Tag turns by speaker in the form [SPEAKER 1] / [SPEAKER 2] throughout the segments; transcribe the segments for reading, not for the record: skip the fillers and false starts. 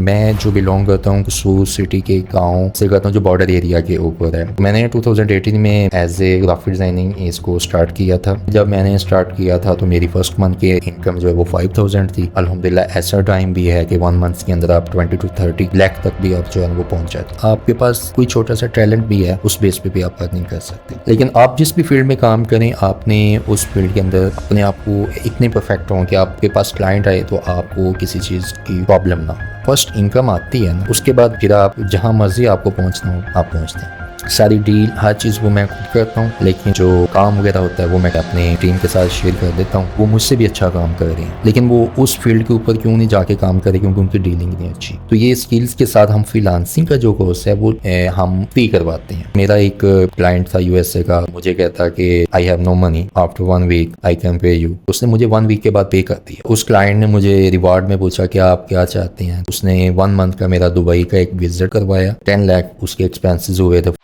[SPEAKER 1] मैं जो बिलोंग करता हूँ कसूर सिटी के गांव से करता हूँ जो बॉर्डर एरिया के ऊपर है। मैंने 2018 में एज ए ग्राफिक डिज़ाइनिंग इसको स्टार्ट किया था। जब मैंने स्टार्ट किया था तो मेरी फर्स्ट मंथ की इनकम जो है वो 5000 थी। अल्हम्दुलिल्लाह ऐसा टाइम भी है कि 1 मंथ के अंदर आप 20 to 30 लाख तक भी आप जो है वो पहुंच जाते। आपके पास कोई छोटा सा टैलेंट भी है, उस बेस पे भी आप अर्निंग कर सकते हैं। लेकिन आप जिस भी फील्ड में काम करें, आपने उस फील्ड के अंदर अपने आप को इतने परफेक्ट हों कि आपके पास क्लाइंट आए तो आपको किसी चीज़ की प्रॉब्लम ना हो। फर्स्ट इनकम आती है ना, उसके बाद फिर आप जहाँ मर्जी आपको पहुँचना हो आप पहुँचते हैं। सारी डील हर चीज़ वो मैं खुद करता हूँ, लेकिन जो काम वगैरह होता है वो मैं अपने टीम के साथ शेयर कर देता हूँ। वो मुझसे भी अच्छा काम कर रहे हैं, लेकिन वो उस फील्ड के ऊपर क्यों नहीं जाके काम करें, क्योंकि उनकी डीलिंग नहीं अच्छी। तो ये स्किल्स के साथ हम फ्रीलांसिंग का जो कोर्स है वो हम फ्री करवाते हैं। मेरा एक क्लाइंट था यूएसए का, मुझे कहता कि I have no money, after 1 week I can pay you. उसने मुझे 1 वीक के बाद पे कर दिया। उस क्लाइंट ने मुझे रिवार्ड में पूछा कि आप क्या चाहते हैं। उसने 1 मंथ का मेरा दुबई का एक विजिट करवाया, 10 लाख उसके एक्सपेंसेस हुए थे।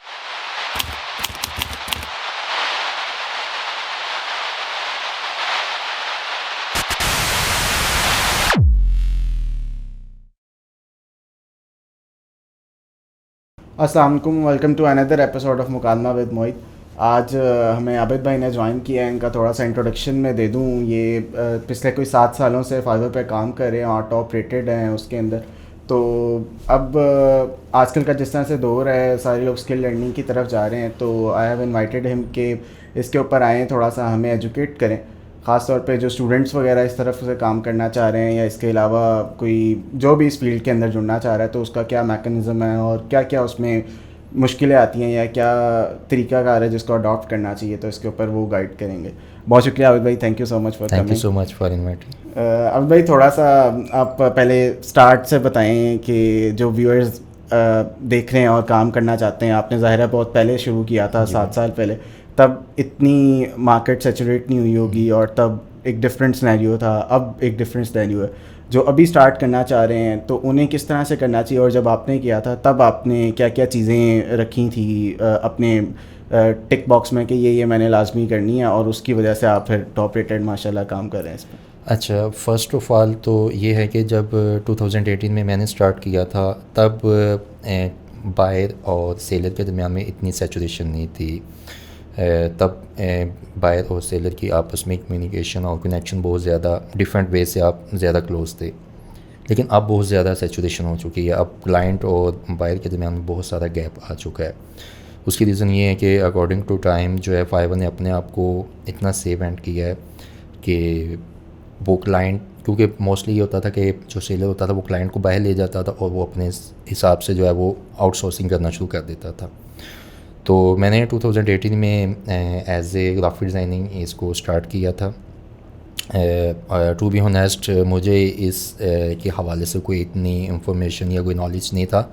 [SPEAKER 2] अस्सलाम वालेकुम, welcome to another episode of मुकालमा विद मोहित। आज हमें आबिद भाई ने ज्वाइन किया है। इनका थोड़ा सा इंट्रोडक्शन मैं दे दूं। ये पिछले कोई 7 सालों से फाइवर पे काम कर रहे हैं और टॉप रेटेड हैं उसके अंदर। तो अब आजकल का जिस तरह से दौर है, सारे लोग स्किल लर्निंग की तरफ जा रहे हैं। तो आई हैव इनवाइटेड हिम कि इसके ऊपर आएँ, थोड़ा सा हमें एजुकेट करें, ख़ास तौर पे जो स्टूडेंट्स वगैरह इस तरफ से काम करना चाह रहे हैं या इसके अलावा कोई जो भी इस फील्ड के अंदर जुड़ना चाह रहा है, तो उसका क्या मैकेनिज़्म है और क्या क्या उसमें मुश्किलें आती हैं या क्या तरीक़ाकार है जिसको अडॉप्ट करना चाहिए। तो इसके ऊपर वो गाइड करेंगे। बहुत शुक्रिया आबिद भाई, thank you so much for coming.
[SPEAKER 1] Thank you so much for inviting.
[SPEAKER 2] Abid भाई, थोड़ा सा आप पहले स्टार्ट से बताएं कि जो व्यूअर्स देख रहे हैं और काम करना चाहते हैं, आपने ज़ाहिर है बहुत पहले शुरू किया था, 7 साल पहले, तब इतनी मार्केट सैचुरेट नहीं हुई होगी और तब एक डिफरेंट सिनेरियो था, अब एक डिफरेंट सिनेरियो है। जो अभी स्टार्ट करना चाह रहे हैं तो उन्हें किस तरह से करना चाहिए, और जब आपने किया था तब आपने क्या क्या चीज़ें रखी थी अपने टिक बॉक्स में कि ये मैंने लाजमी करनी है, और उसकी वजह से आप फिर टॉप रेटेड माशाल्लाह काम कर रहे हैं इस पर।
[SPEAKER 1] अच्छा, फ़र्स्ट ऑफ़ ऑल तो ये है कि जब 2018 में मैंने स्टार्ट किया था तब बायर और सेलर के दरमियान में इतनी सैचुरेशन नहीं थी। तब बायर और सेलर की आपस में कम्युनिकेशन और कनेक्शन बहुत ज़्यादा डिफरेंट वे से आप ज़्यादा क्लोज थे। लेकिन अब बहुत ज़्यादा सैचुरेशन हो चुकी है। अब क्लाइंट और बायर के दरमियान में बहुत सारा गैप आ चुका है। उसकी रीज़न ये है कि अकॉर्डिंग टू टाइम जो है फाइवर ने अपने आप को इतना सेव एंड किया है कि वो क्लाइंट, क्योंकि मोस्टली ये होता था कि जो सेलर होता था वो क्लाइंट को बाहर ले जाता था और वो अपने हिसाब से जो है वो आउटसोर्सिंग करना शुरू कर देता था। तो मैंने 2018 में एज ए ग्राफिक डिज़ाइनिंग इसको स्टार्ट किया था। टू बी ऑनेस्ट, मुझे इस के हवाले से कोई इतनी इंफॉर्मेशन या कोई नॉलेज नहीं था।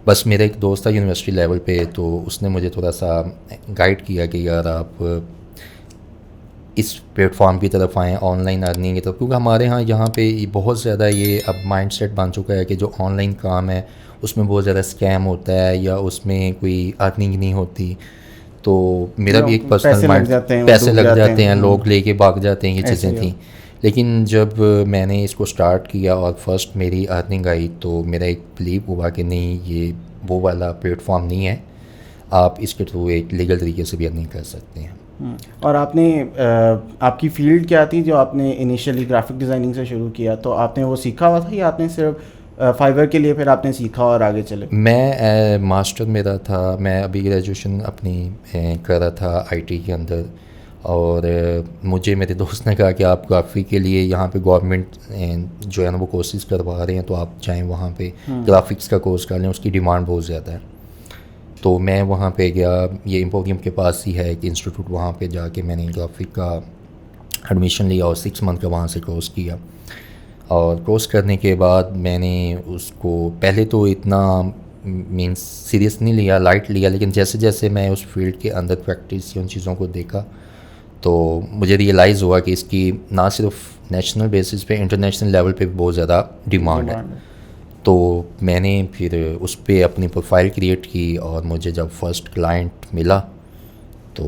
[SPEAKER 1] बस मेरा एक दोस्त था यूनिवर्सिटी लेवल पे, तो उसने मुझे थोड़ा सा गाइड किया कि यार आप इस प्लेटफॉर्म की तरफ आएँ, ऑनलाइन अर्निंग की तरफ, क्योंकि हमारे यहाँ पे बहुत ज़्यादा ये अब माइंडसेट बन चुका है कि जो ऑनलाइन काम है उसमें बहुत ज़्यादा स्कैम होता है या उसमें कोई अर्निंग नहीं होती। तो मेरा भी एक पर्सनल माइंड, पैसे लग जाते हैं, लोग लेके भाग जाते हैं, ये चीज़ें थी। लेकिन जब मैंने इसको स्टार्ट किया और फर्स्ट मेरी अर्निंग आई तो मेरा एक बिलीव हुआ कि नहीं, ये वो वाला प्लेटफॉर्म नहीं है, आप इसके थ्रू एक लीगल तरीके से भी अर्निंग कर सकते हैं।
[SPEAKER 2] और आपने आपकी फील्ड क्या थी जो आपने इनिशियली ग्राफिक डिज़ाइनिंग से शुरू किया? तो आपने वो सीखा हुआ था या आपने सिर्फ फाइवर के लिए फिर आपने सीखा और आगे चले?
[SPEAKER 1] मैं मास्टर मेरा था, मैं अभी ग्रेजुएशन अपनी कर रहा था आईटी के अंदर, और मुझे मेरे दोस्त ने कहा कि आप ग्राफिक के लिए यहाँ पे गवर्नमेंट जो है ना वो कोर्सेज करवा रहे हैं, तो आप जाएँ वहाँ पे ग्राफिक्स का कोर्स कर लें, उसकी डिमांड बहुत ज़्यादा है। तो मैं वहाँ पे गया, ये एम्पोरियम के पास ही है एक इंस्टीट्यूट, वहाँ पे जाके मैंने ग्राफिक का एडमिशन लिया और 6 मंथ का वहाँ से कोर्स किया। और कोर्स करने के बाद मैंने उसको पहले तो इतना मीन्स सीरियस नहीं लिया, लाइट लिया, लेकिन जैसे जैसे मैं उस फील्ड के अंदर प्रैक्टिस या उन चीज़ों को देखा तो मुझे रियलाइज़ हुआ कि इसकी ना सिर्फ नेशनल बेसिस पे, इंटरनेशनल लेवल पे बहुत ज़्यादा डिमांड है। तो मैंने फिर उस पर अपनी प्रोफाइल क्रिएट की और मुझे जब फर्स्ट क्लाइंट मिला तो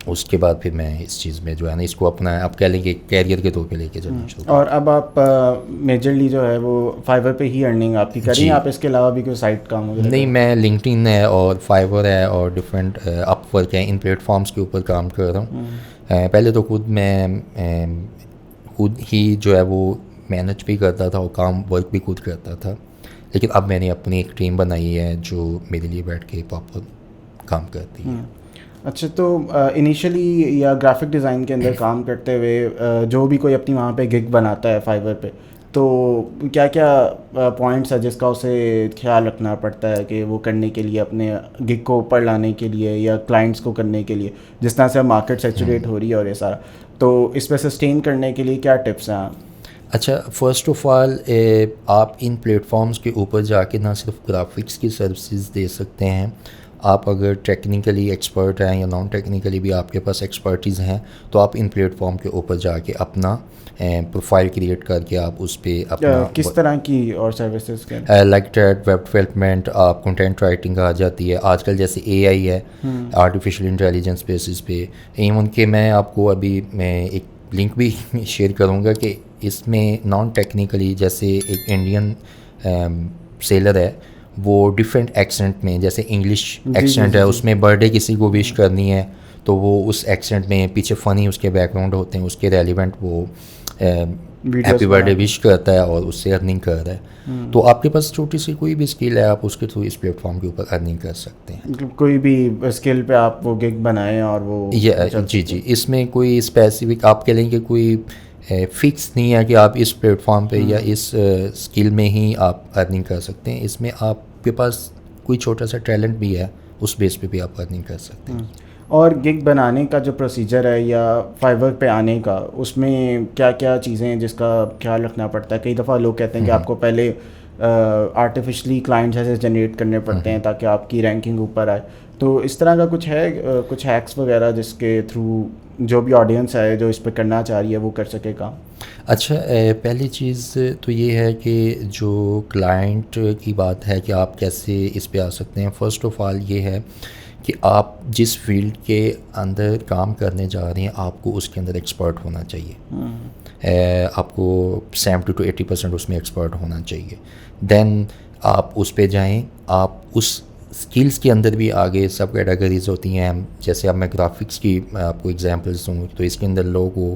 [SPEAKER 1] उसके बाद फिर मैं इस चीज़ में जो है ना इसको अपना आप कह लेंगे कैरियर के तौर पे लेके चलना शुरू
[SPEAKER 2] और अब आप मेजरली जो है वो फाइवर पे ही अर्निंग आपकी कर रही
[SPEAKER 1] जी
[SPEAKER 2] हैं, आप इसके अलावा भी कोई साइट काम वगैरह
[SPEAKER 1] नहीं, मैं लिंक्डइन है और फाइवर है और डिफरेंट अपवर्क है, इन प्लेटफॉर्म्स के ऊपर काम कर रहा हूँ। पहले तो खुद मैं खुद ही जो है वो मैनेज भी करता था और काम वर्क भी खुद करता था, लेकिन अब मैंने अपनी एक टीम बनाई है जो मेरे लिए बैठ के प्रॉपर काम करती है।
[SPEAKER 2] अच्छा, तो इनिशियली या ग्राफिक डिज़ाइन के अंदर काम करते हुए जो भी कोई अपनी वहाँ पे गिग बनाता है फाइवर पे, तो क्या क्या पॉइंट्स है जिसका उसे ख्याल रखना पड़ता है कि वो करने के लिए अपने गिग को ऊपर लाने के लिए या क्लाइंट्स को करने के लिए, जिस तरह से अब मार्केट सेचुरेट हो रही है और ये सारा, तो इस पर सस्टेन करने के लिए क्या टिप्स हैं?
[SPEAKER 1] अच्छा, फ़र्स्ट ऑफ़ ऑल आप इन प्लेटफॉर्म्स के ऊपर जाके ना सिर्फ ग्राफिक्स की सर्विसेज दे सकते हैं, आप अगर टेक्निकली एक्सपर्ट हैं या नॉन टेक्निकली भी आपके पास एक्सपर्टीज़ हैं तो आप इन प्लेटफॉर्म के ऊपर जाके अपना प्रोफाइल क्रिएट करके आप उस पर अपना
[SPEAKER 2] किस तरह की और सर्विसेज के
[SPEAKER 1] लाइक दैट वेब डेवलपमेंट, आप कंटेंट राइटिंग आ जाती है आजकल, जैसे एआई है, आर्टिफिशियल इंटेलिजेंस बेसिस पे। इवन के मैं आपको अभी मैं एक लिंक भी शेयर करूँगा कि इसमें नॉन टेक्निकली जैसे एक इंडियन सेलर है, वो डिफरेंट एक्सेंट में, जैसे इंग्लिश एक्सेंट है उसमें बर्थडे किसी को विश करनी है तो वो उस एक्सेंट में पीछे फ़नी उसके बैकग्राउंड होते हैं, उसके रेलिवेंट वो हैप्पी बर्थडे विश करता है और उससे अर्निंग कर रहा है। तो आपके पास छोटी सी कोई भी स्किल है, आप उसके थ्रू इस प्लेटफॉर्म के ऊपर अर्निंग कर सकते हैं।
[SPEAKER 2] कोई भी स्किल पे आप वो गिग बनाएं और वो
[SPEAKER 1] जी, इसमें कोई स्पेसिफिक आप कह लेंगे कोई फिक्स नहीं है कि आप इस प्लेटफॉर्म पे या इस स्किल में ही आप अर्निंग कर सकते हैं। इसमें आपके पास कोई छोटा सा टैलेंट भी है, उस बेस पे भी आप अर्निंग कर सकते हैं।
[SPEAKER 2] और गिग बनाने का जो प्रोसीजर है या फाइवर पे आने का, उसमें क्या क्या चीज़ें हैं जिसका ख्याल रखना पड़ता है? कई दफ़ा लोग कहते हैं कि आपको पहले आर्टिफिशली क्लाइंट्स ऐसे जनरेट करने पड़ते हैं ताकि आपकी रैंकिंग ऊपर आए, तो इस तरह का कुछ है, कुछ हैक्स वगैरह जिसके थ्रू जो भी ऑडियंस है जो इस पर करना चाह रही है वो कर सके काम?
[SPEAKER 1] अच्छा, पहली चीज़ तो ये है कि जो क्लाइंट की बात है कि आप कैसे इस पे आ सकते हैं, फ़र्स्ट ऑफ़ ऑल ये है कि आप जिस फील्ड के अंदर काम करने जा रहे हैं आपको उसके अंदर एक्सपर्ट होना चाहिए। आपको 70 to 80% उसमें एक्सपर्ट होना चाहिए। देन आप उस पे जाएं, आप उस स्किल्स के अंदर भी आगे सब कैटेगरीज होती हैं। जैसे अब मैं ग्राफिक्स की आपको एग्जांपल्स दूँ तो इसके अंदर लोगो,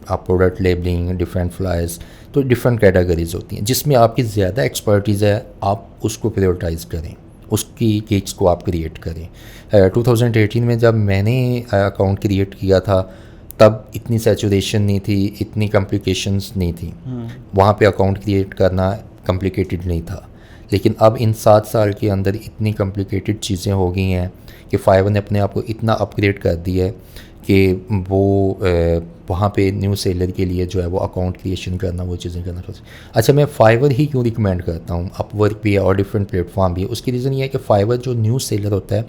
[SPEAKER 1] आप प्रोडक्ट लेबलिंग, डिफरेंट फ्लाइज, तो डिफरेंट कैटेगरीज होती हैं जिसमें आपकी ज़्यादा एक्सपर्टीज़ है, आप उसको प्रायोरिटाइज़ करें, उसकी गिग्स को आप क्रिएट करें। 2018 में जब मैंने अकाउंट क्रिएट किया था तब इतनी सैचुरेशन नहीं थी, इतनी कॉम्प्लिकेशंस नहीं थी, वहाँ पे अकाउंट क्रिएट करना कॉम्प्लिकेटेड नहीं था। लेकिन अब इन 7 साल के अंदर इतनी कॉम्प्लिकेटेड चीज़ें हो गई हैं कि फाइवर ने अपने आप को इतना अपग्रेड कर दिया है कि वो वहाँ पे न्यू सेलर के लिए जो है वो अकाउंट क्रिएशन करना, वो चीज़ें करना पड़ती। अच्छा, मैं फाइवर ही क्यों रिकमेंड करता हूँ, अपवर्क भी है और डिफरेंट प्लेटफॉर्म भी है, उसकी रीज़न ये है कि फाइवर जो न्यू सेलर होता है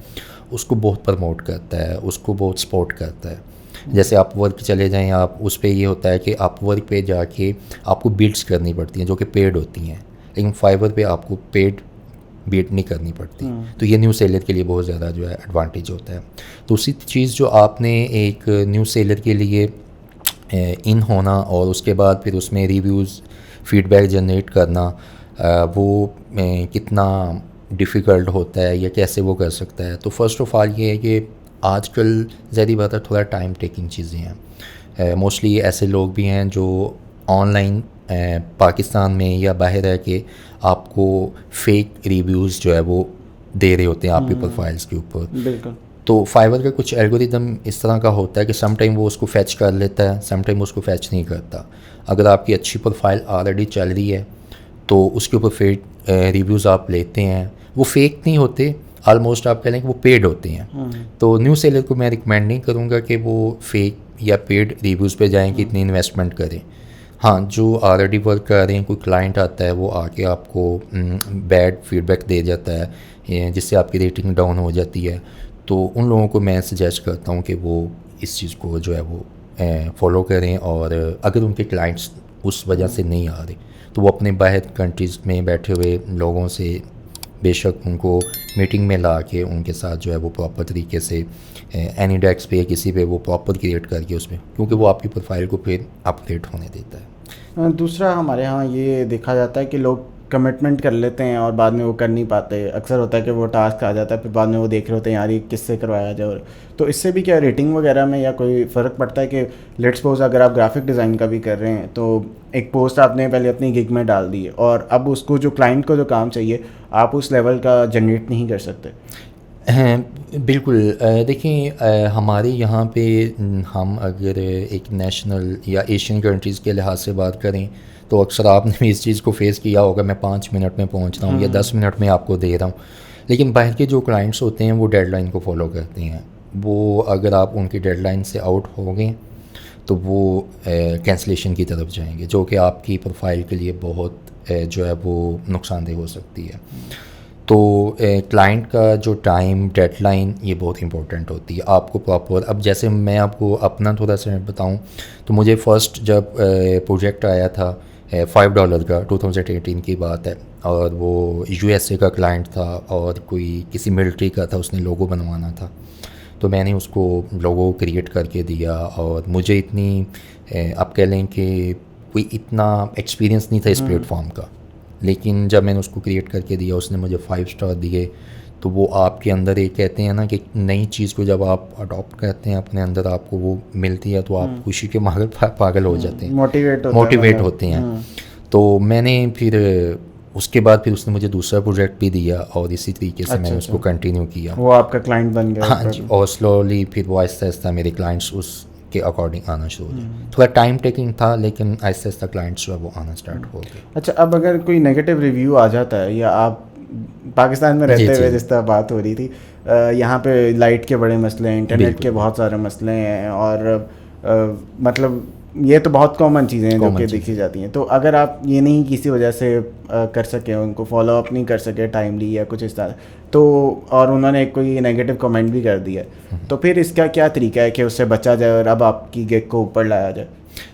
[SPEAKER 1] उसको बहुत प्रमोट करता है, उसको बहुत सपोर्ट करता है। जैसे अपवर्क चले जाएँ आप, उस पर ये होता है कि अपवर्क पे जाके आपको बिल्ड्स करनी पड़ती हैं जो कि पेड होती हैं, लेकिन फाइवर पे आपको पेड बीट नहीं करनी पड़ती। तो ये न्यू सेलर के लिए बहुत ज़्यादा जो है एडवांटेज होता है। तो उसी चीज़ जो आपने एक न्यू सेलर के लिए इन होना और उसके बाद फिर उसमें रिव्यूज़, फीडबैक जनरेट करना, वो कितना डिफ़िकल्ट होता है या कैसे वो कर सकता है। तो फर्स्ट ऑफ़ ऑल ये है कि आजकल ज़ाहिर बात है थोड़ा टाइम टेकिंग चीज़ें हैं। मोस्टली ऐसे लोग भी हैं जो ऑनलाइन पाकिस्तान में या बाहर रह के आपको फेक रिव्यूज़ जो है वो दे रहे होते हैं आपकी प्रोफाइल्स के ऊपर।
[SPEAKER 2] बिल्कुल।
[SPEAKER 1] तो फाइवर का कुछ एल्गोरिदम इस तरह का होता है कि सम टाइम वो उसको फैच कर लेता है, सम टाइम उसको फैच नहीं करता। अगर आपकी अच्छी प्रोफाइल ऑलरेडी चल रही है तो उसके ऊपर फेक रिव्यूज़ आप लेते हैं, वो फेक नहीं होते, ऑलमोस्ट आप कह लें कि वो पेड होते हैं। तो न्यू सेलर को मैं रिकमेंड नहीं करूँगा कि वो फेक या पेड रिव्यूज़ पे जाएँ कि इतनी इन्वेस्टमेंट करें। हाँ, जो ऑलरेडी वर्क कर रहे हैं, कोई क्लाइंट आता है वो आके आपको बैड फीडबैक दे जाता है जिससे आपकी रेटिंग डाउन हो जाती है, तो उन लोगों को मैं सजेस्ट करता हूँ कि वो इस चीज़ को जो है वो फॉलो करें। और अगर उनके क्लाइंट्स उस वजह से नहीं आ रहे तो वो अपने बाहर कंट्रीज़ में बैठे हुए लोगों से बेशक उनको मीटिंग में ला के उनके साथ जो है वो प्रॉपर तरीके से एनीडेक्स पे या किसी पे वो प्रॉपर क्रिएट करके उसमें, क्योंकि वो आपकी प्रोफाइल को फिर अपडेट होने देता है।
[SPEAKER 2] दूसरा हमारे यहाँ ये देखा जाता है कि लोग कमिटमेंट कर लेते हैं और बाद में वो कर नहीं पाते। अक्सर होता है कि वो टास्क आ जाता है, फिर बाद में वो देख रहे होते हैं यार ये किससे करवाया जाए। तो इससे भी क्या रेटिंग वगैरह में या कोई फ़र्क पड़ता है कि लेट्स सपोज अगर आप ग्राफिक डिज़ाइन का भी कर रहे हैं तो एक पोस्ट आपने पहले अपनी गिग में डाल दी है और अब उसको जो क्लाइंट को जो काम चाहिए आप उस लेवल का जनरेट नहीं कर सकते।
[SPEAKER 1] बिल्कुल। देखिए हमारे यहाँ पे हम अगर एक नेशनल या एशियन कंट्रीज़ के लिहाज से बात करें तो अक्सर आपने भी इस चीज़ को फेस किया होगा, मैं 5 मिनट में पहुँच रहा हूँ या 10 मिनट में आपको दे रहा हूँ, लेकिन बाहर के जो क्लाइंट्स होते हैं वो डेडलाइन को फॉलो करते हैं। वो अगर आप उनकी डेडलाइन से आउट हो गए तो वो कैंसलेशन की तरफ जाएंगे, जो कि आपकी प्रोफाइल के लिए बहुत जो है वो नुकसानदेह हो सकती है। तो क्लाइंट का जो टाइम डेडलाइन ये बहुत इंपॉर्टेंट होती है आपको प्रॉपर। अब जैसे मैं आपको अपना थोड़ा सा बताऊं तो मुझे फ़र्स्ट जब प्रोजेक्ट आया था $5 का 2018 की बात है, और वो USA का क्लाइंट था और कोई किसी मिलिट्री का था, उसने लोगो बनवाना था। तो मैंने उसको लोगो क्रिएट करके दिया और मुझे इतनी आप कह लें कि कोई इतना एक्सपीरियंस नहीं था इस प्लेटफॉर्म का, लेकिन जब मैंने उसको क्रिएट करके दिया उसने मुझे 5 स्टार दिए। तो वो आपके अंदर एक कहते हैं ना कि नई चीज़ को जब आप अडॉप्ट करते हैं अपने अंदर, आपको वो मिलती है तो आप खुशी के मारे पागल हो जाते हैं, मोटिवेट होते हैं। तो मैंने फिर उसके बाद फिर उसने मुझे दूसरा प्रोजेक्ट भी दिया और इसी तरीके से मैंने उसको कंटिन्यू किया।
[SPEAKER 2] वो आपका क्लाइंट बन गया?
[SPEAKER 1] हाँ जी, और स्लोली फिर वो आहिस्ता आहिस्ता मेरे क्लाइंट्स उसके अकॉर्डिंग आना शुरू हो गए। थोड़ा टाइम टेकिंग था लेकिन आहिस्ता आहिस्ता क्लाइंट्स जो है वो आना स्टार्ट हो गए।
[SPEAKER 2] अच्छा, अब अगर कोई नेगेटिव रिव्यू आ जाता है या आप पाकिस्तान में रहते हुए जिस तरह बात हो रही थी, यहाँ पे लाइट के बड़े मसले हैं, इंटरनेट के बहुत सारे मसले हैं और मतलब ये तो बहुत कॉमन चीज़ें हैं जो कि देखी जाती हैं। तो अगर आप ये नहीं किसी वजह से कर सके, उनको फॉलो अप नहीं कर सके टाइमली या कुछ इस तरह, तो और उन्होंने कोई नेगेटिव कमेंट भी कर दिया, तो फिर इसका क्या तरीका है कि उससे बचा जाए और अब आपकी गिग को ऊपर लाया जाए?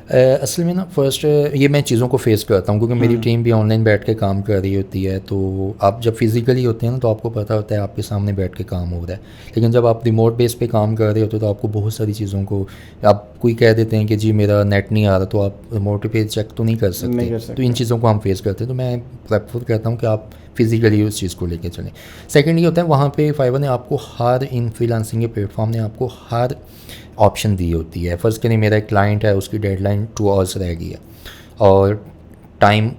[SPEAKER 1] असल में ना फर्स्ट ये मैं चीज़ों को फेस करता हूँ क्योंकि मेरी टीम भी ऑनलाइन बैठ के काम कर रही होती है। तो आप जब फिज़िकली होते हैं ना तो आपको पता होता है आपके सामने बैठ के काम हो रहा है, लेकिन जब आप रिमोट बेस पे काम कर रहे होते हो तो आपको बहुत सारी चीज़ों को आप कोई कह देते हैं कि जी मेरा नेट नहीं आ रहा, तो आप रिमोट पे चेक तो नहीं कर सकते। तो इन चीज़ों को हम फेस करते हैं। तो मैं प्रेफर करता हूँ कि आप फिज़िकली उस चीज़ को लेके चलें। सेकेंड ये होता है वहाँ पे फाइवर ने आपको हर इन फ्रीलांसिंग के प्लेटफॉर्म ने आपको हर ऑप्शन दी होती है। फ़र्ज़ करें मेरा एक क्लाइंट है, उसकी डेडलाइन 2 आवर्स रह गई है और टाइम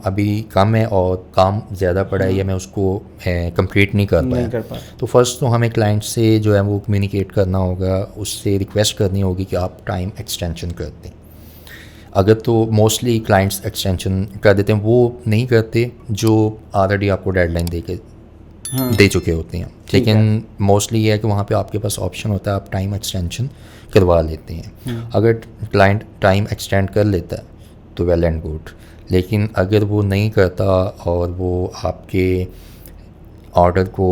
[SPEAKER 1] अभी कम है और काम ज़्यादा पड़ा है या मैं उसको कंप्लीट नहीं कर पाया। तो फर्स्ट तो हमें क्लाइंट से जो है वो कम्युनिकेट करना होगा, उससे रिक्वेस्ट करनी होगी कि आप टाइम एक्सटेंशन कर दें। अगर तो मोस्टली क्लाइंट्स एक्सटेंशन कर देते हैं, वो नहीं करते जो ऑलरेडी आपको डेडलाइन दे चुके होते हैं। लेकिन मोस्टली ये है कि वहाँ पे आपके पास ऑप्शन होता है, आप टाइम एक्सटेंशन करवा लेते हैं। अगर क्लाइंट टाइम एक्सटेंड कर लेता है तो वेल एंड गुड, लेकिन अगर वो नहीं करता और वो आपके ऑर्डर को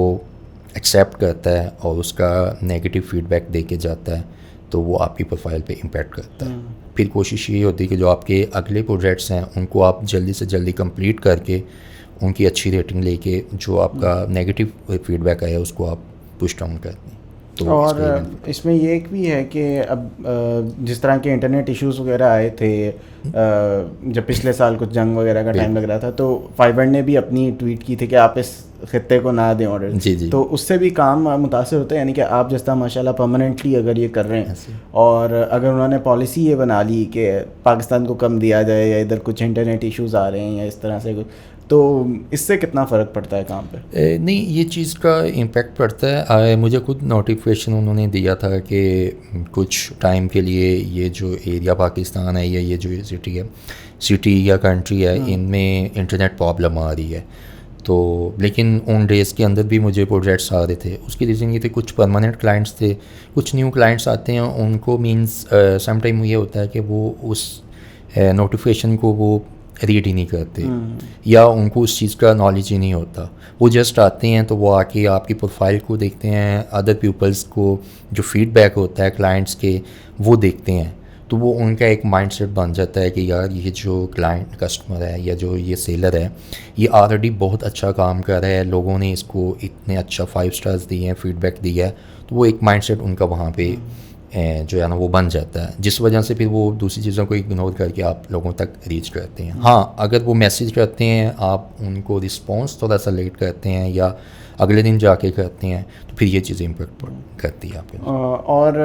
[SPEAKER 1] एक्सेप्ट करता है और उसका नेगेटिव फीडबैक दे के जाता है तो वो आपकी प्रोफाइल पे इम्पैक्ट करता है। फिर कोशिश ये होती है कि जो आपके अगले प्रोजेक्ट्स हैं उनको आप जल्दी से जल्दी कंप्लीट करके उनकी अच्छी रेटिंग लेके जो आपका नेगेटिव फीडबैक आया उसको आप पुश डाउन कर दें। तो
[SPEAKER 2] और इसमें ये एक भी है कि अब जिस तरह के इंटरनेट इश्यूज़ वगैरह आए थे जब पिछले साल कुछ जंग वगैरह का टाइम लग रहा था, तो फाइवर ने भी अपनी ट्वीट की थी कि आप इस खत्ते को ना दें ऑर्डर।
[SPEAKER 1] जी।
[SPEAKER 2] तो उससे भी काम मुतासर होता है, यानी कि आप जिस तरह माशाल्लाह परमानेंटली अगर ये कर रहे हैं और अगर उन्होंने पॉलिसी ये बना ली कि पाकिस्तान को कम दिया जाए या इधर कुछ इंटरनेट इश्यूज़ आ रहे हैं या इस तरह से कुछ, तो इससे कितना फ़र्क पड़ता है काम पे?
[SPEAKER 1] नहीं, ये चीज़ का इम्पैक्ट पड़ता है। मुझे खुद नोटिफिकेशन उन्होंने दिया था कि कुछ टाइम के लिए ये जो एरिया पाकिस्तान है या ये जो सिटी या कंट्री है इनमें इंटरनेट प्रॉब्लम आ रही है। तो लेकिन उन डेज़ के अंदर भी मुझे प्रोजेक्ट्स आ रहे थे। उसकी रीज़न ये थे कुछ परमानेंट क्लाइंट्स थे, कुछ न्यू क्लाइंट्स आते हैं, उनको मीन्स सम टाइम ये होता है कि वो उस नोटिफिकेशन को वो रीड ही नहीं करते या उनको उस चीज़ का नॉलेज ही नहीं होता। वो जस्ट आते हैं तो वो आके आपकी प्रोफाइल को देखते हैं, अदर पीपल्स को जो फीडबैक होता है क्लाइंट्स के वो देखते हैं। तो वो उनका एक माइंडसेट बन जाता है कि यार ये जो क्लाइंट कस्टमर है या जो ये सेलर है ये ऑलरेडी बहुत अच्छा काम कर रहा है, लोगों ने इसको इतने अच्छा 5 स्टार्स दिए हैं, फीडबैक दिया है, तो वो एक माइंडसेट उनका वहाँ पे जो है ना वो बन जाता है, जिस वजह से फिर वो दूसरी चीज़ों को इग्नोर करके आप लोगों तक रीच करते हैं। हाँ, अगर वो मैसेज करते हैं, आप उनको रिस्पॉन्स थोड़ा सा लेट करते हैं या अगले दिन जाके करते हैं, तो फिर ये चीज़ें इम्पेक्ट करती है आप।
[SPEAKER 2] और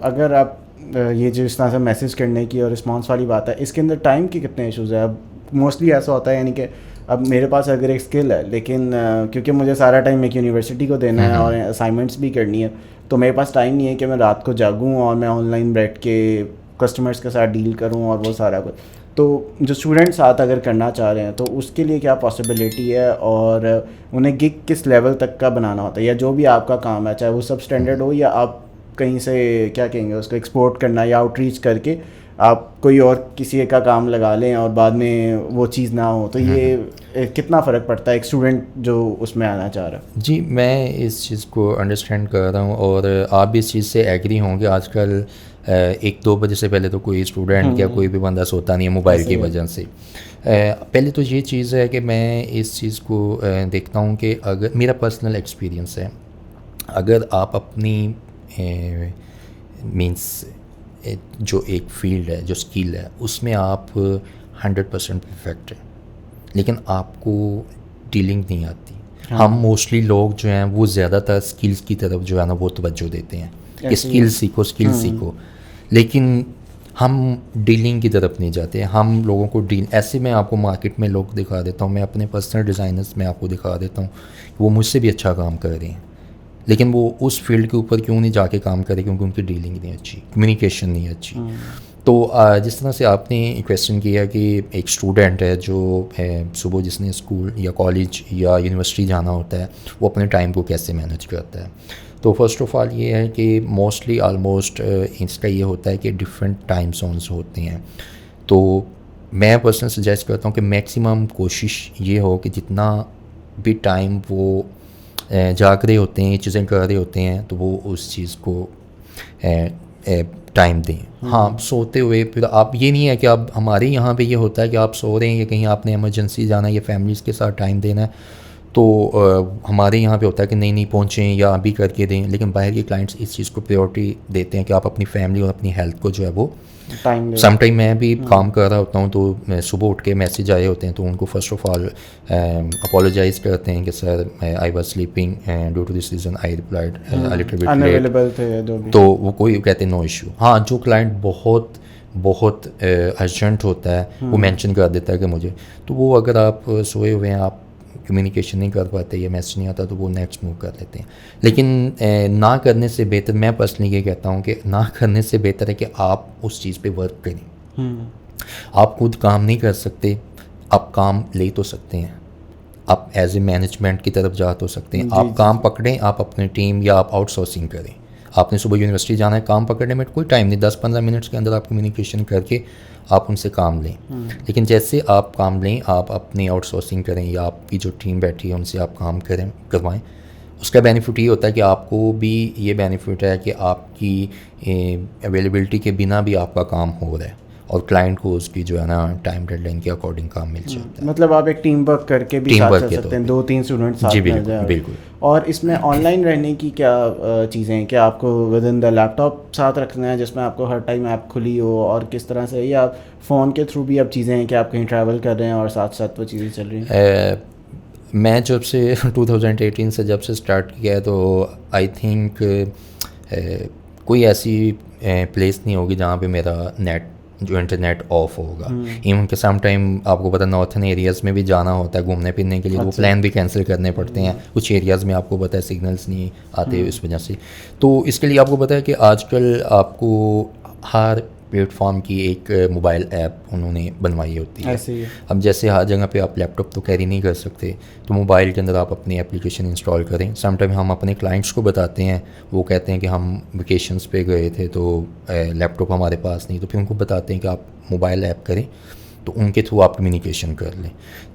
[SPEAKER 2] अगर आप ये जो इस तरह से मैसेज करने की और रिस्पॉन्स वाली बात है, इसके अंदर टाइम के कितने इश्यूज़ है? अब मोस्टली ऐसा होता है यानी कि अब मेरे पास अगर एक स्किल है, लेकिन क्योंकि मुझे सारा टाइम एक यूनिवर्सिटी को देना है और असाइनमेंट्स भी करनी है, तो मेरे पास टाइम नहीं है कि मैं रात को जागूँ और मैं ऑनलाइन बैठ के कस्टमर्स के साथ डील करूँ और वो सारा कुछ। तो जो स्टूडेंट साथ अगर करना चाह रहे हैं तो उसके लिए क्या पॉसिबिलिटी है, और उन्हें गिग किस लेवल तक का बनाना होता है, या जो भी आपका काम है चाहे वो सब स्टैंडर्ड हो या आप कहीं से क्या कहेंगे उसको एक्सपोर्ट करना या आउटरीच करके आप कोई और किसी का काम लगा लें और बाद में वो चीज़ ना हो, तो ये कितना फ़र्क पड़ता है एक स्टूडेंट जो उसमें आना चाह रहा है?
[SPEAKER 1] जी, मैं इस चीज़ को अंडरस्टैंड कर रहा हूँ और आप भी इस चीज़ से एग्री होंगे। आजकल 1-2 बजे से पहले तो कोई स्टूडेंट या कोई भी बंदा सोता नहीं है मोबाइल की वजह से। पहले तो ये चीज़ है कि मैं इस चीज़ को देखता हूँ कि अगर मेरा पर्सनल एक्सपीरियंस है, अगर आप अपनी मींस जो एक फील्ड है, जो स्किल है, उसमें आप 100% परफेक्ट है, लेकिन आपको डीलिंग नहीं आती। हम मोस्टली लोग जो हैं वो ज़्यादातर स्किल्स की तरफ जो है ना वो तवज्जो देते हैं कि स्किल सीखो, लेकिन हम डीलिंग की तरफ नहीं जाते। हम लोगों को डील ऐसे मैं आपको मार्केट में लोग दिखा देता हूँ, मैं अपने पर्सनल डिज़ाइनर्स में आपको दिखा देता हूँ वो मुझसे भी अच्छा काम कर रहे हैं, लेकिन वो उस फील्ड के ऊपर क्यों नहीं जाके काम करे, क्योंकि उनकी डीलिंग नहीं अच्छी, कम्युनिकेशन नहीं अच्छी। तो जिस तरह से आपने क्वेश्चन किया कि एक स्टूडेंट है जो है सुबह जिसने स्कूल या कॉलेज या यूनिवर्सिटी जाना होता है, वो अपने टाइम को कैसे मैनेज करता है, तो फर्स्ट ऑफ़ ऑल ये है कि मोस्टली आलमोस्ट इसका ये होता है कि डिफरेंट टाइम जोन्स होते हैं। तो मैं पर्सनल सजेस्ट करता हूँ कि मैक्सिमम कोशिश ये हो कि जितना भी टाइम वो जाग रहे होते हैं, ये चीज़ें कर रहे होते हैं, तो वो उस चीज़ को टाइम दें। हाँ, सोते हुए फिर आप, ये नहीं है कि आप, हमारे यहाँ पे ये होता है कि आप सो रहे हैं या कहीं आपने इमरजेंसी जाना है या फैमिलीज़ के साथ टाइम देना है, तो हमारे यहाँ पे होता है कि नहीं पहुँचें या अभी करके दें, लेकिन बाहर के क्लाइंट्स इस चीज़ को प्रायोरिटी देते हैं कि आप अपनी फैमिली और अपनी हेल्थ को जो है वो
[SPEAKER 2] टाइम।
[SPEAKER 1] समटाइम मैं भी काम कर रहा होता हूँ, तो सुबह उठ के मैसेज आए होते हैं, तो उनको फर्स्ट ऑफ ऑल अपोलोजाइज़ करते हैं कि sir I was sleeping due to this reason I replied a little bit
[SPEAKER 2] unavailable थे जो भी,
[SPEAKER 1] तो वो कोई कहते हैं नो इशू। हाँ, जो क्लाइंट बहुत अर्जेंट होता है वो मेंशन कर देता है कि मुझे, तो वो अगर आप सोए हुए हैं, आप कम्युनिकेशन नहीं कर पाते या मैसेज नहीं आता, तो वो नेक्स्ट मूव कर लेते हैं। लेकिन ना करने से बेहतर, मैं पर्सनली ये कहता हूँ कि ना करने से बेहतर है कि आप उस चीज़ पे वर्क करें। आप खुद काम नहीं कर सकते, आप काम ले तो सकते हैं, आप एज ए मैनेजमेंट की तरफ जा तो सकते हैं, आप काम पकड़ें, आप अपनी टीम या आप आउटसोर्सिंग करें। आपने सुबह यूनिवर्सिटी जाना है, काम पकड़ने में कोई टाइम नहीं, 10-15 मिनट्स के अंदर आप कम्युनिकेशन करके आप उनसे काम लें। लेकिन जैसे आप काम लें, आप अपनी आउटसोर्सिंग करें या आपकी जो टीम बैठी है उनसे आप काम करवाएं, उसका बेनिफिट ये होता है कि आपको भी ये बेनिफिट है कि आपकी अवेलेबिलिटी के बिना भी आपका काम हो रहा है और क्लाइंट को उसकी जो है ना टाइम डेडलाइन के अकॉर्डिंग काम मिल जाता है।
[SPEAKER 2] मतलब आप एक टीम वर्क करके भी साथ चल सकते हैं, 2-3 स्टूडेंट साथ में जाए।
[SPEAKER 1] बिल्कुल।
[SPEAKER 2] और इसमें ऑनलाइन रहने की क्या चीज़ें हैं? क्या आपको विद इन द लैपटॉप साथ रखना है जिसमें आपको हर टाइम ऐप खुली हो, और किस तरह से, या फ़ोन के थ्रू भी अब चीज़ें हैं कि आप कहीं ट्रैवल कर रहे हैं और साथ साथ वो चीज़ें चल रही हैं?
[SPEAKER 1] मैं जब से 2018 से जब से स्टार्ट किया है, तो आई थिंक कोई ऐसी प्लेस नहीं होगी जहाँ पे मेरा नेट जो इंटरनेट ऑफ होगा। इवन के सम टाइम आपको पता नॉर्थन एरियाज़ में भी जाना होता है घूमने फिरने के लिए, तो वो प्लान भी कैंसिल करने पड़ते हैं। कुछ एरियाज़ में आपको पता है सिग्नल्स नहीं आते इस वजह से। तो इसके लिए आपको पता है कि आजकल आपको हर प्लेटफॉर्म की एक मोबाइल ऐप उन्होंने बनवाई होती है।
[SPEAKER 2] ऐसे ही
[SPEAKER 1] अब जैसे हर जगह पे आप लैपटॉप तो कैरी नहीं कर सकते, तो मोबाइल के अंदर आप अपनी एप्लीकेशन इंस्टॉल करें। समटाइम हम अपने क्लाइंट्स को बताते हैं, वो कहते हैं कि हम वेकेशंस पे गए थे तो लैपटॉप हमारे पास नहीं, तो फिर उनको बताते हैं कि आप मोबाइल ऐप करें, तो उनके थ्रू आप कम्युनिकेशन कर लें।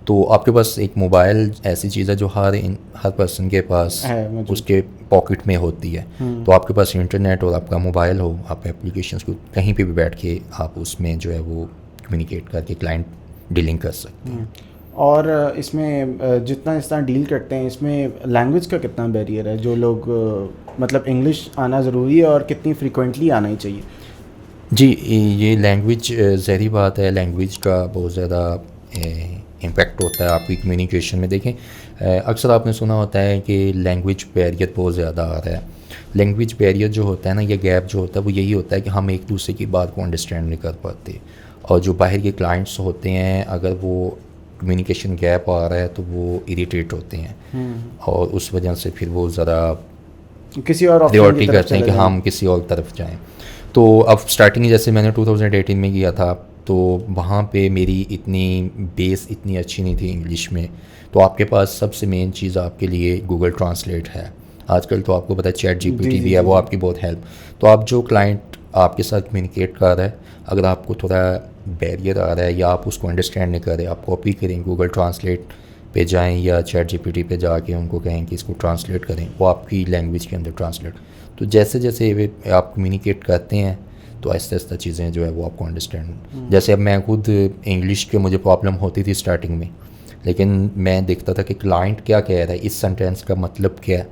[SPEAKER 1] तो आपके पास एक मोबाइल ऐसी चीज़ है जो हर पर्सन के पास
[SPEAKER 2] है
[SPEAKER 1] उसके पॉकेट में होती है। तो आपके पास इंटरनेट और आपका मोबाइल हो, आप एप्लीकेशंस को कहीं पे भी बैठ के आप उसमें जो है वो कम्युनिकेट करके क्लाइंट डीलिंग कर सकते हैं।
[SPEAKER 2] और इसमें जितना इस तरह डील करते हैं, इसमें लैंग्वेज का कितना बैरियर है? जो लोग मतलब इंग्लिश आना ज़रूरी है और कितनी फ्रीक्वेंटली आना ही चाहिए?
[SPEAKER 1] जी, ये लैंग्वेज ज़ाहिर बात है, लैंग्वेज का बहुत ज़्यादा इम्पेक्ट होता है आपकी कम्युनिकेशन में। देखें, अक्सर आपने सुना होता है कि लैंग्वेज बैरियर बहुत ज़्यादा आ रहा है। लैंग्वेज बैरियर जो होता है ना, ये गैप जो होता है वो यही होता है कि हम एक दूसरे की बात को अंडरस्टैंड नहीं कर पाते, और जो बाहर के क्लाइंट्स होते हैं अगर वो कम्युनिकेशन गैप आ रहा है तो वो इरिटेट होते हैं और उस वजह से फिर वो ज़रा
[SPEAKER 2] किसी और ऑप्शन की
[SPEAKER 1] प्रायोरिटी
[SPEAKER 2] तरफ
[SPEAKER 1] करते हैं
[SPEAKER 2] चले
[SPEAKER 1] कि
[SPEAKER 2] जाएं।
[SPEAKER 1] हम किसी और तरफ जाएं। तो अब स्टार्टिंग जैसे मैंने 2018 में किया था, तो वहाँ पे मेरी इतनी बेस इतनी अच्छी नहीं थी इंग्लिश में। तो आपके पास सबसे मेन चीज़ आपके लिए गूगल ट्रांसलेट है। आजकल तो आपको पता है चैट जीपीटी भी है, वो आपकी बहुत हेल्प। तो आप जो क्लाइंट आपके साथ कम्युनिकेट कर रहा है, अगर आपको थोड़ा बैरियर आ रहा है या आप उसको अंडरस्टैंड नहीं कर रहे, आप कॉपी करें, गूगल ट्रांसलेट पे जाएं या चैट जीपीटी पे जाके उनको कहें कि इसको ट्रांसलेट करें, वो आपकी लैंग्वेज के अंदर ट्रांसलेट। तो जैसे जैसे आप कम्युनिकेट करते हैं तो आहिस्ता आहिस्ता चीज़ें जो है वो आपको अंडरस्टैंड। जैसे अब मैं खुद इंग्लिश के मुझे प्रॉब्लम होती थी स्टार्टिंग में, लेकिन मैं देखता था कि क्लाइंट क्या कह रहा है, इस सेंटेंस का मतलब क्या है।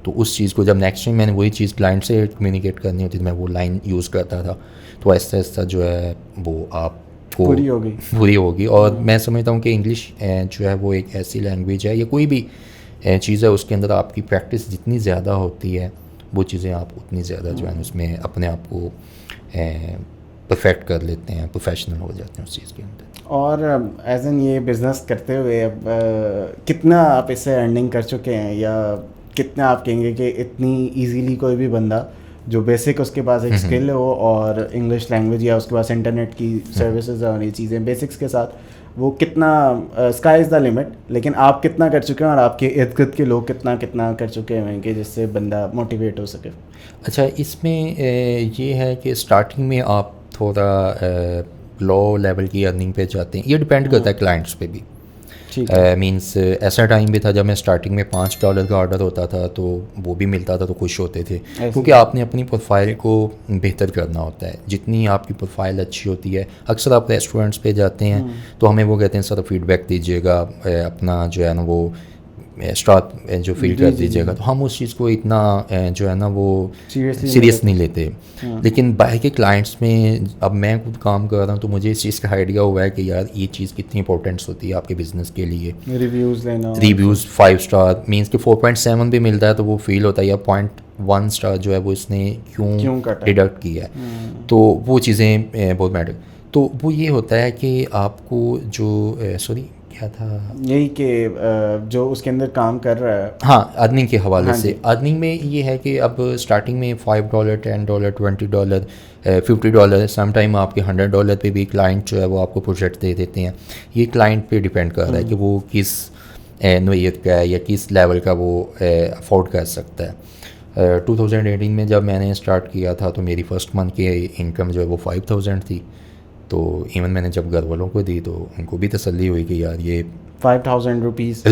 [SPEAKER 1] तो उस चीज़ को जब नेक्स्ट टाइम मैंने वही चीज़ क्लाइंट से कम्युनिकेट करनी होती थी, मैं वो लाइन यूज़ करता था। तो आहिस्ता आहिस्ता जो है वो आपको पूरी होगी। और मैं समझता हूँ कि इंग्लिश जो है वो एक ऐसी लैंग्वेज है या कोई भी चीज़ है, उसके अंदर आपकी प्रैक्टिस जितनी ज़्यादा होती है वो चीज़ें आप उतनी ज़्यादा जो है उसमें अपने आप को परफेक्ट कर लेते हैं, प्रोफेशनल हो जाते हैं उस चीज़ के अंदर।
[SPEAKER 2] और एज एन ये बिज़नेस करते हुए अब कितना आप इससे अर्निंग कर चुके हैं, या कितना आप कहेंगे कि इतनी इजीली कोई भी बंदा जो बेसिक उसके पास एक स्किल हो और इंग्लिश लैंग्वेज या उसके पास इंटरनेट की सर्विसेज और ये चीज़ें बेसिक्स के साथ, वो कितना स्काई इज़ द लिमिट, लेकिन आप कितना कर चुके हैं और आपके इर्द गिर्द के लोग कितना कितना कर चुके हैं कि जिससे बंदा मोटिवेट हो सके?
[SPEAKER 1] अच्छा, इसमें ये है कि स्टार्टिंग में आप थोड़ा लो लेवल की अर्निंग पे जाते हैं, ये डिपेंड करता है क्लाइंट्स पे भी। मींस ऐसा टाइम भी था जब मैं स्टार्टिंग में $5 का ऑर्डर होता था तो वो भी मिलता था तो खुश होते थे, क्योंकि आपने अपनी प्रोफाइल को बेहतर करना होता है। जितनी आपकी प्रोफाइल अच्छी होती है, अक्सर आप रेस्टोरेंट्स पे जाते हैं तो हमें वो कहते हैं सर फीडबैक दीजिएगा, अपना जो है ना वो स्टार जो फील कर दीजिएगा। तो हम उस चीज़ को इतना जो है ना वो सीरियस नहीं लेते। लेकिन बाहर के क्लाइंट्स में अब मैं खुद काम कर रहा हूँ तो मुझे इस चीज़ का आइडिया हुआ है कि यार ये चीज़ कितनी इंपॉर्टेंट्स होती है आपके बिजनेस के लिए।
[SPEAKER 2] रिव्यूज़ लेना,
[SPEAKER 1] रिव्यूज़ 5 स्टार मीन्स कि 4.7 भी मिलता है तो वो फील होता है या 0.1 स्टार जो है वो इसने क्यों डिडक्ट किया है। तो वो चीज़ें बहुत मैटर। तो वो ये होता है कि आपको जो सॉरी क्या था,
[SPEAKER 2] यही कि जो उसके अंदर काम कर रहा है,
[SPEAKER 1] हाँ, अर्निंग के हवाले से। अर्निंग में ये है कि अब स्टार्टिंग में $5, $10, $20, $50, सम टाइम आपके $100 पे भी क्लाइंट जो है वो आपको प्रोजेक्ट दे देते हैं। ये क्लाइंट पे डिपेंड कर रहा है कि वो किस नोयत का है या किस लेवल का वो अफोर्ड कर सकता है। 2018 में जब मैंने स्टार्ट किया था तो मेरी फर्स्ट मंथ की इनकम जो है वो 5000 थी। तो इवन मैंने जब घर वालों को दी तो उनको भी तसल्ली हुई कि यार ये
[SPEAKER 2] 5000 रुपीज़,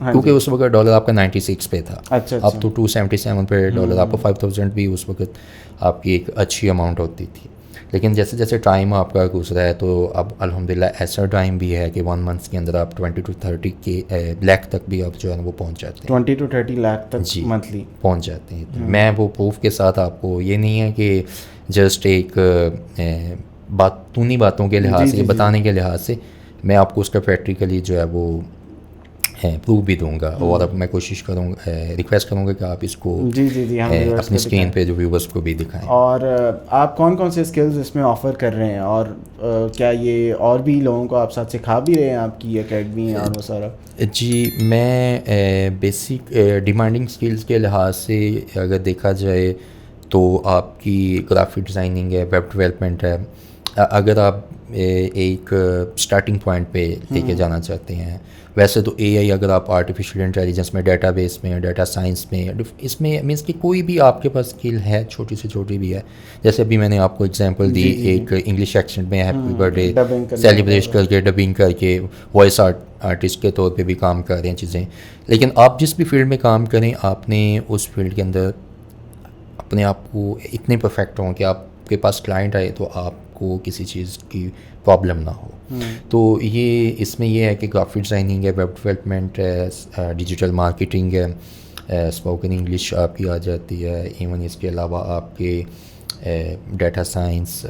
[SPEAKER 1] क्योंकि उस वक्त डॉलर आपका 96 पे था।
[SPEAKER 2] अच्छा।
[SPEAKER 1] अब तो 277 पे डॉलर आपको 5000 भी उस वक्त आपकी एक अच्छी अमाउंट होती थी। लेकिन जैसे जैसे टाइम आपका गुजरा है तो अब अल्हम्दुलिल्लाह ऐसा टाइम भी है कि 1 मंथ के अंदर आप 20 to 30 लाख तक भी आप जो है ना वो पहुंच जाते हैं।
[SPEAKER 2] 20 to 30 लाख तक मंथली
[SPEAKER 1] पहुंच जाते हैं। मैं वो प्रूफ के साथ आपको, ये नहीं है कि जस्ट एक बातूनी बातों के लिहाज से, बताने के लिहाज से, मैं आपको उसका प्रैक्टिकली जो है वो प्रूफ भी दूंगा। और अब मैं कोशिश करूँगा, रिक्वेस्ट करूँगा कि आप इसको अपनी स्क्रीन पे जो व्यूवर्स को भी दिखाएं।
[SPEAKER 2] और आप कौन कौन से स्किल्स इसमें ऑफ़र कर रहे हैं, और क्या ये और भी लोगों को आप साथ सिखा भी रहे हैं, आपकी एकेडमी और वो सारा?
[SPEAKER 1] जी, मैं बेसिक डिमांडिंग स्किल्स के लिहाज से अगर देखा जाए तो आपकी ग्राफिक डिज़ाइनिंग है, वेब डेवलपमेंट है। अगर आप एक स्टार्टिंग पॉइंट पे लेके जाना चाहते हैं वैसे तो एआई अगर आप आर्टिफिशियल इंटेलिजेंस में, डेटाबेस में, डाटा साइंस में, इसमें मीन्स कि कोई भी आपके पास स्किल है, छोटी से छोटी भी है, जैसे अभी मैंने आपको एग्जांपल दी, एक इंग्लिश एक्सेंट में हैप्पी बर्थडे सेलिब्रेट करके, डबिंग करके, वॉइस आर्टिस्ट के तौर पे भी काम कर रहे हैं चीज़ें। लेकिन आप जिस भी फील्ड में काम करें, आपने उस फील्ड के अंदर अपने आप को इतने परफेक्ट हों कि आपके पास क्लाइंट आए तो आपको किसी चीज़ की प्रॉब्लम ना हो। तो ये इसमें ये है कि ग्राफिक डिज़ाइनिंग है, वेब डेवलपमेंट है, डिजिटल मार्केटिंग है, स्पोकन इंग्लिश आपकी आ जाती है। इवन इसके अलावा आपके डाटा साइंस,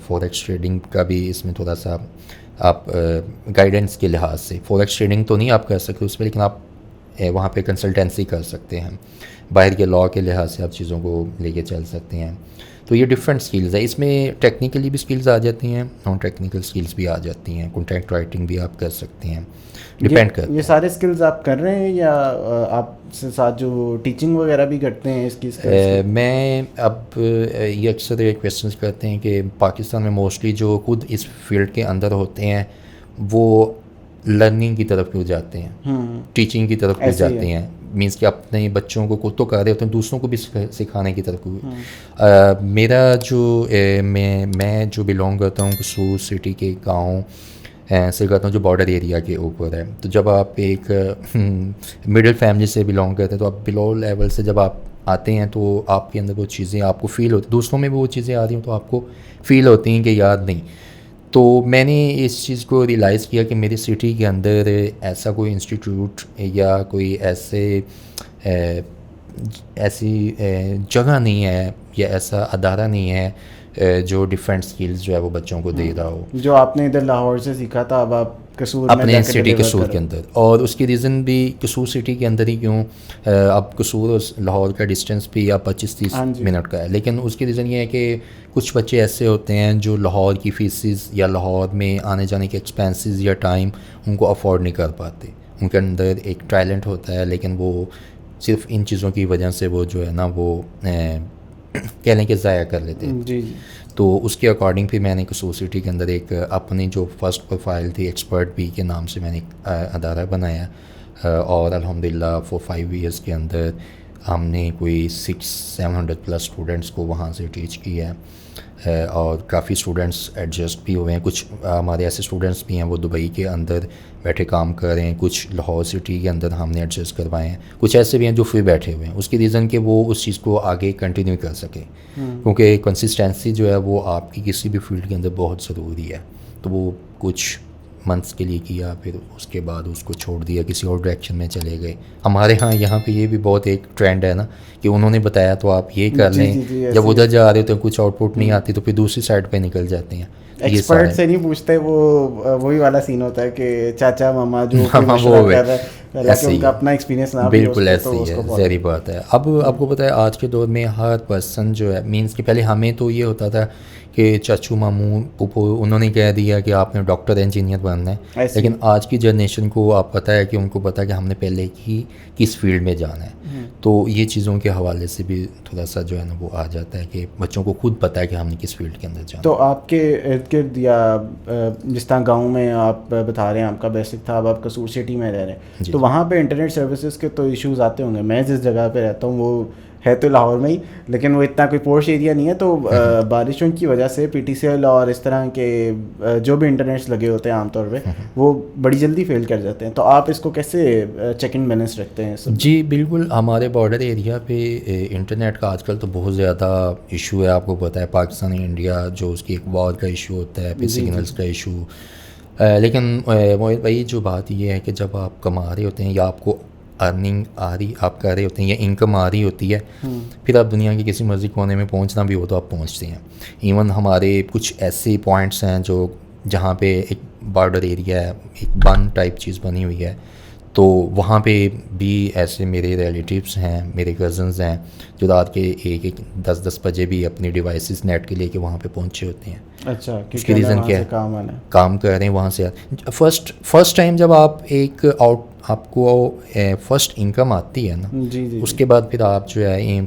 [SPEAKER 1] फॉरेक्स ट्रेडिंग का भी इसमें थोड़ा सा आप गाइडेंस के लिहाज से, फॉरेक्स ट्रेडिंग तो नहीं आप कर सकते उस पर, लेकिन आप वहाँ पे कंसल्टेंसी कर सकते हैं, बाहर के लॉ के लिहाज से आप चीज़ों को लेके चल सकते हैं। तो ये डिफरेंट स्किल्स है, इसमें टेक्निकली भी स्किल्स आ जाती हैं, नॉन टेक्निकल स्किल्स भी आ जाती हैं, कंटेंट राइटिंग भी आप कर सकते हैं, डिपेंड करता है।
[SPEAKER 2] ये सारे स्किल्स आप कर रहे हैं या आपसे साथ जो टीचिंग वगैरह भी करते हैं इसकी
[SPEAKER 1] मैं अब ये अक्सर ये क्वेश्चंस करते हैं कि पाकिस्तान में मोस्टली जो खुद इस फील्ड के अंदर होते हैं वो लर्निंग की तरफ क्यों जाते हैं, टीचिंग की तरफ क्यों जाते हैं, मीन्स कि अपने बच्चों को खुद तो कर रहे होते हैं, दूसरों को भी सिखाने की तरफ क्यों। मेरा जो मैं जो बिलोंग करता हूँ कसूर सिटी के गाँव से करता हूँ जो बॉर्डर एरिया के ऊपर है। तो जब आप एक मिडिल फैमिली से बिलोंग करते हैं तो आप बिलो लेवल से जब आप आते हैं तो आपके अंदर वो चीज़ें आपको फ़ील होती, दूसरों में भी वो चीज़ें आ रही हैं तो आपको फ़ील होती हैं कि याद नहीं। तो मैंने इस चीज़ को रियलाइज़ किया कि मेरी सिटी के अंदर ऐसा कोई इंस्टीट्यूट या कोई ऐसी जगह नहीं है या ऐसा अदारा नहीं है जो डिफरेंट स्किल्स जो है वो बच्चों को दे रहा हो।
[SPEAKER 2] जो आपने इधर लाहौर से सीखा था अब आप कसूर
[SPEAKER 1] अपने सिटी कसूर के अंदर, और उसकी रीज़न भी कसूर सिटी के अंदर ही क्यों, अब कसूर और लाहौर का डिस्टेंस भी या 25-30 मिनट का है, लेकिन उसकी रीज़न ये है कि कुछ बच्चे ऐसे होते हैं जो लाहौर की फ़ीसिस या लाहौर में आने जाने के एक्सपेंसेस या टाइम उनको अफोर्ड नहीं कर पाते। उनके अंदर एक टैलेंट होता है लेकिन वो सिर्फ इन चीज़ों की वजह से वो जो है ना वो कह लें कि ज़ाया कर लेते हैं।
[SPEAKER 2] जी।
[SPEAKER 1] तो उसके अकॉर्डिंग फिर मैंने कसूर सिटी के अंदर एक अपनी जो फर्स्ट प्रोफाइल थी एक्सपर्ट बी के नाम से मैंने एक अदारा बनाया और अल्हम्दुलिल्लाह 4-5 ईयर्स के अंदर हमने कोई 600-700 प्लस स्टूडेंट्स को वहाँ से टीच किया है और काफ़ी स्टूडेंट्स एडजस्ट भी हुए हैं। कुछ हमारे ऐसे स्टूडेंट्स भी हैं वो दुबई के अंदर बैठे काम कर रहे हैं, कुछ लाहौर सिटी के अंदर हमने एडजस्ट करवाए हैं, कुछ ऐसे भी हैं जो फ्री बैठे हुए हैं। उसकी रीज़न कि वो उस चीज़ को आगे कंटिन्यू कर सकें, क्योंकि कंसिस्टेंसी जो है वो आपकी किसी भी फील्ड के अंदर बहुत ज़रूरी है। तो वो कुछ मंथ्स के लिए किया, फिर उसके बाद उसको छोड़ दिया, किसी और डायरेक्शन में चले गए। हमारे यहाँ पे ये भी बहुत एक ट्रेंड है ना कि उन्होंने बताया तो आप ये कर लें, जब उधर जा रहे हो तो कुछ आउटपुट नहीं आती तो फिर दूसरी साइड पे निकल जाते हैं।
[SPEAKER 2] एक्सपर्ट से नहीं पूछते, वो वही वाला सीन होता है कि चाचा मामा जो
[SPEAKER 1] वो है
[SPEAKER 2] उनका अपना एक्सपीरियंस ना,
[SPEAKER 1] बिल्कुल ऐसी है, ज़ाहिर बात है। अब आपको पता है आज के दौर में हर पर्सन जो है मीन्स कि पहले हमें तो ये होता था कि चाचू मामू पुप्पो उन्होंने कह दिया कि आपने डॉक्टर इंजीनियर बनना है, लेकिन आज की जनरेशन को आप पता है कि उनको पता है कि हमने पहले किस फील्ड में जाना है। तो ये चीज़ों के हवाले से भी थोड़ा सा जो है ना वो आ जाता है कि बच्चों को खुद पता है कि हमने किस फील्ड के अंदर जाना।
[SPEAKER 2] तो आपके इर्द गिर्द या जिस तरह गाँव में आप बता रहे हैं आपका बेसिक था, अब आप कसूर सिटी में रह रहे हैं, तो वहाँ पे इंटरनेट सर्विसेज के तो इश्यूज़ आते होंगे। मैं जिस जगह पे रहता हूँ वो है तो लाहौर में ही, लेकिन वो इतना कोई पोर्श एरिया नहीं है, तो बारिशों की वजह से PTCL और इस तरह के जो भी इंटरनेट्स लगे होते हैं आमतौर पे वो बड़ी जल्दी फेल कर जाते हैं। तो आप इसको कैसे चेक इन बैलेंस रखते हैं सब?
[SPEAKER 1] जी बिल्कुल, हमारे बॉर्डर एरिया पे इंटरनेट का आजकल तो बहुत ज़्यादा इशू है। आपको पता है पाकिस्तान इंडिया जो उसकी एक वॉर का इशू होता है, फिर सिग्नल्स का इशू। लेकिन मोहित भाई जो बात ये है कि जब आप कमा रहे होते हैं या आपको अर्निंग आ रही आप कर रहे होते हैं या इनकम आ रही होती है, फिर आप दुनिया के किसी मर्जी कोने में पहुंचना भी हो तो आप पहुंचते हैं। इवन हमारे कुछ ऐसे पॉइंट्स हैं जो जहाँ पे एक बॉर्डर एरिया है, एक बन टाइप चीज़ बनी हुई है, तो वहाँ पे भी ऐसे मेरे रिलेटिव्स हैं, मेरे कज़न्स हैं जो रात के 1-10 बजे भी अपनी डिवाइसेस नेट के लेके वहाँ पे पहुँचे होते हैं।
[SPEAKER 2] अच्छा,
[SPEAKER 1] उसकी रीज़न क्या है? काम कर रहे हैं वहाँ से। फर्स्ट टाइम जब आप आपको फर्स्ट इनकम आती है ना,
[SPEAKER 2] जी,
[SPEAKER 1] उसके बाद फिर आप जो है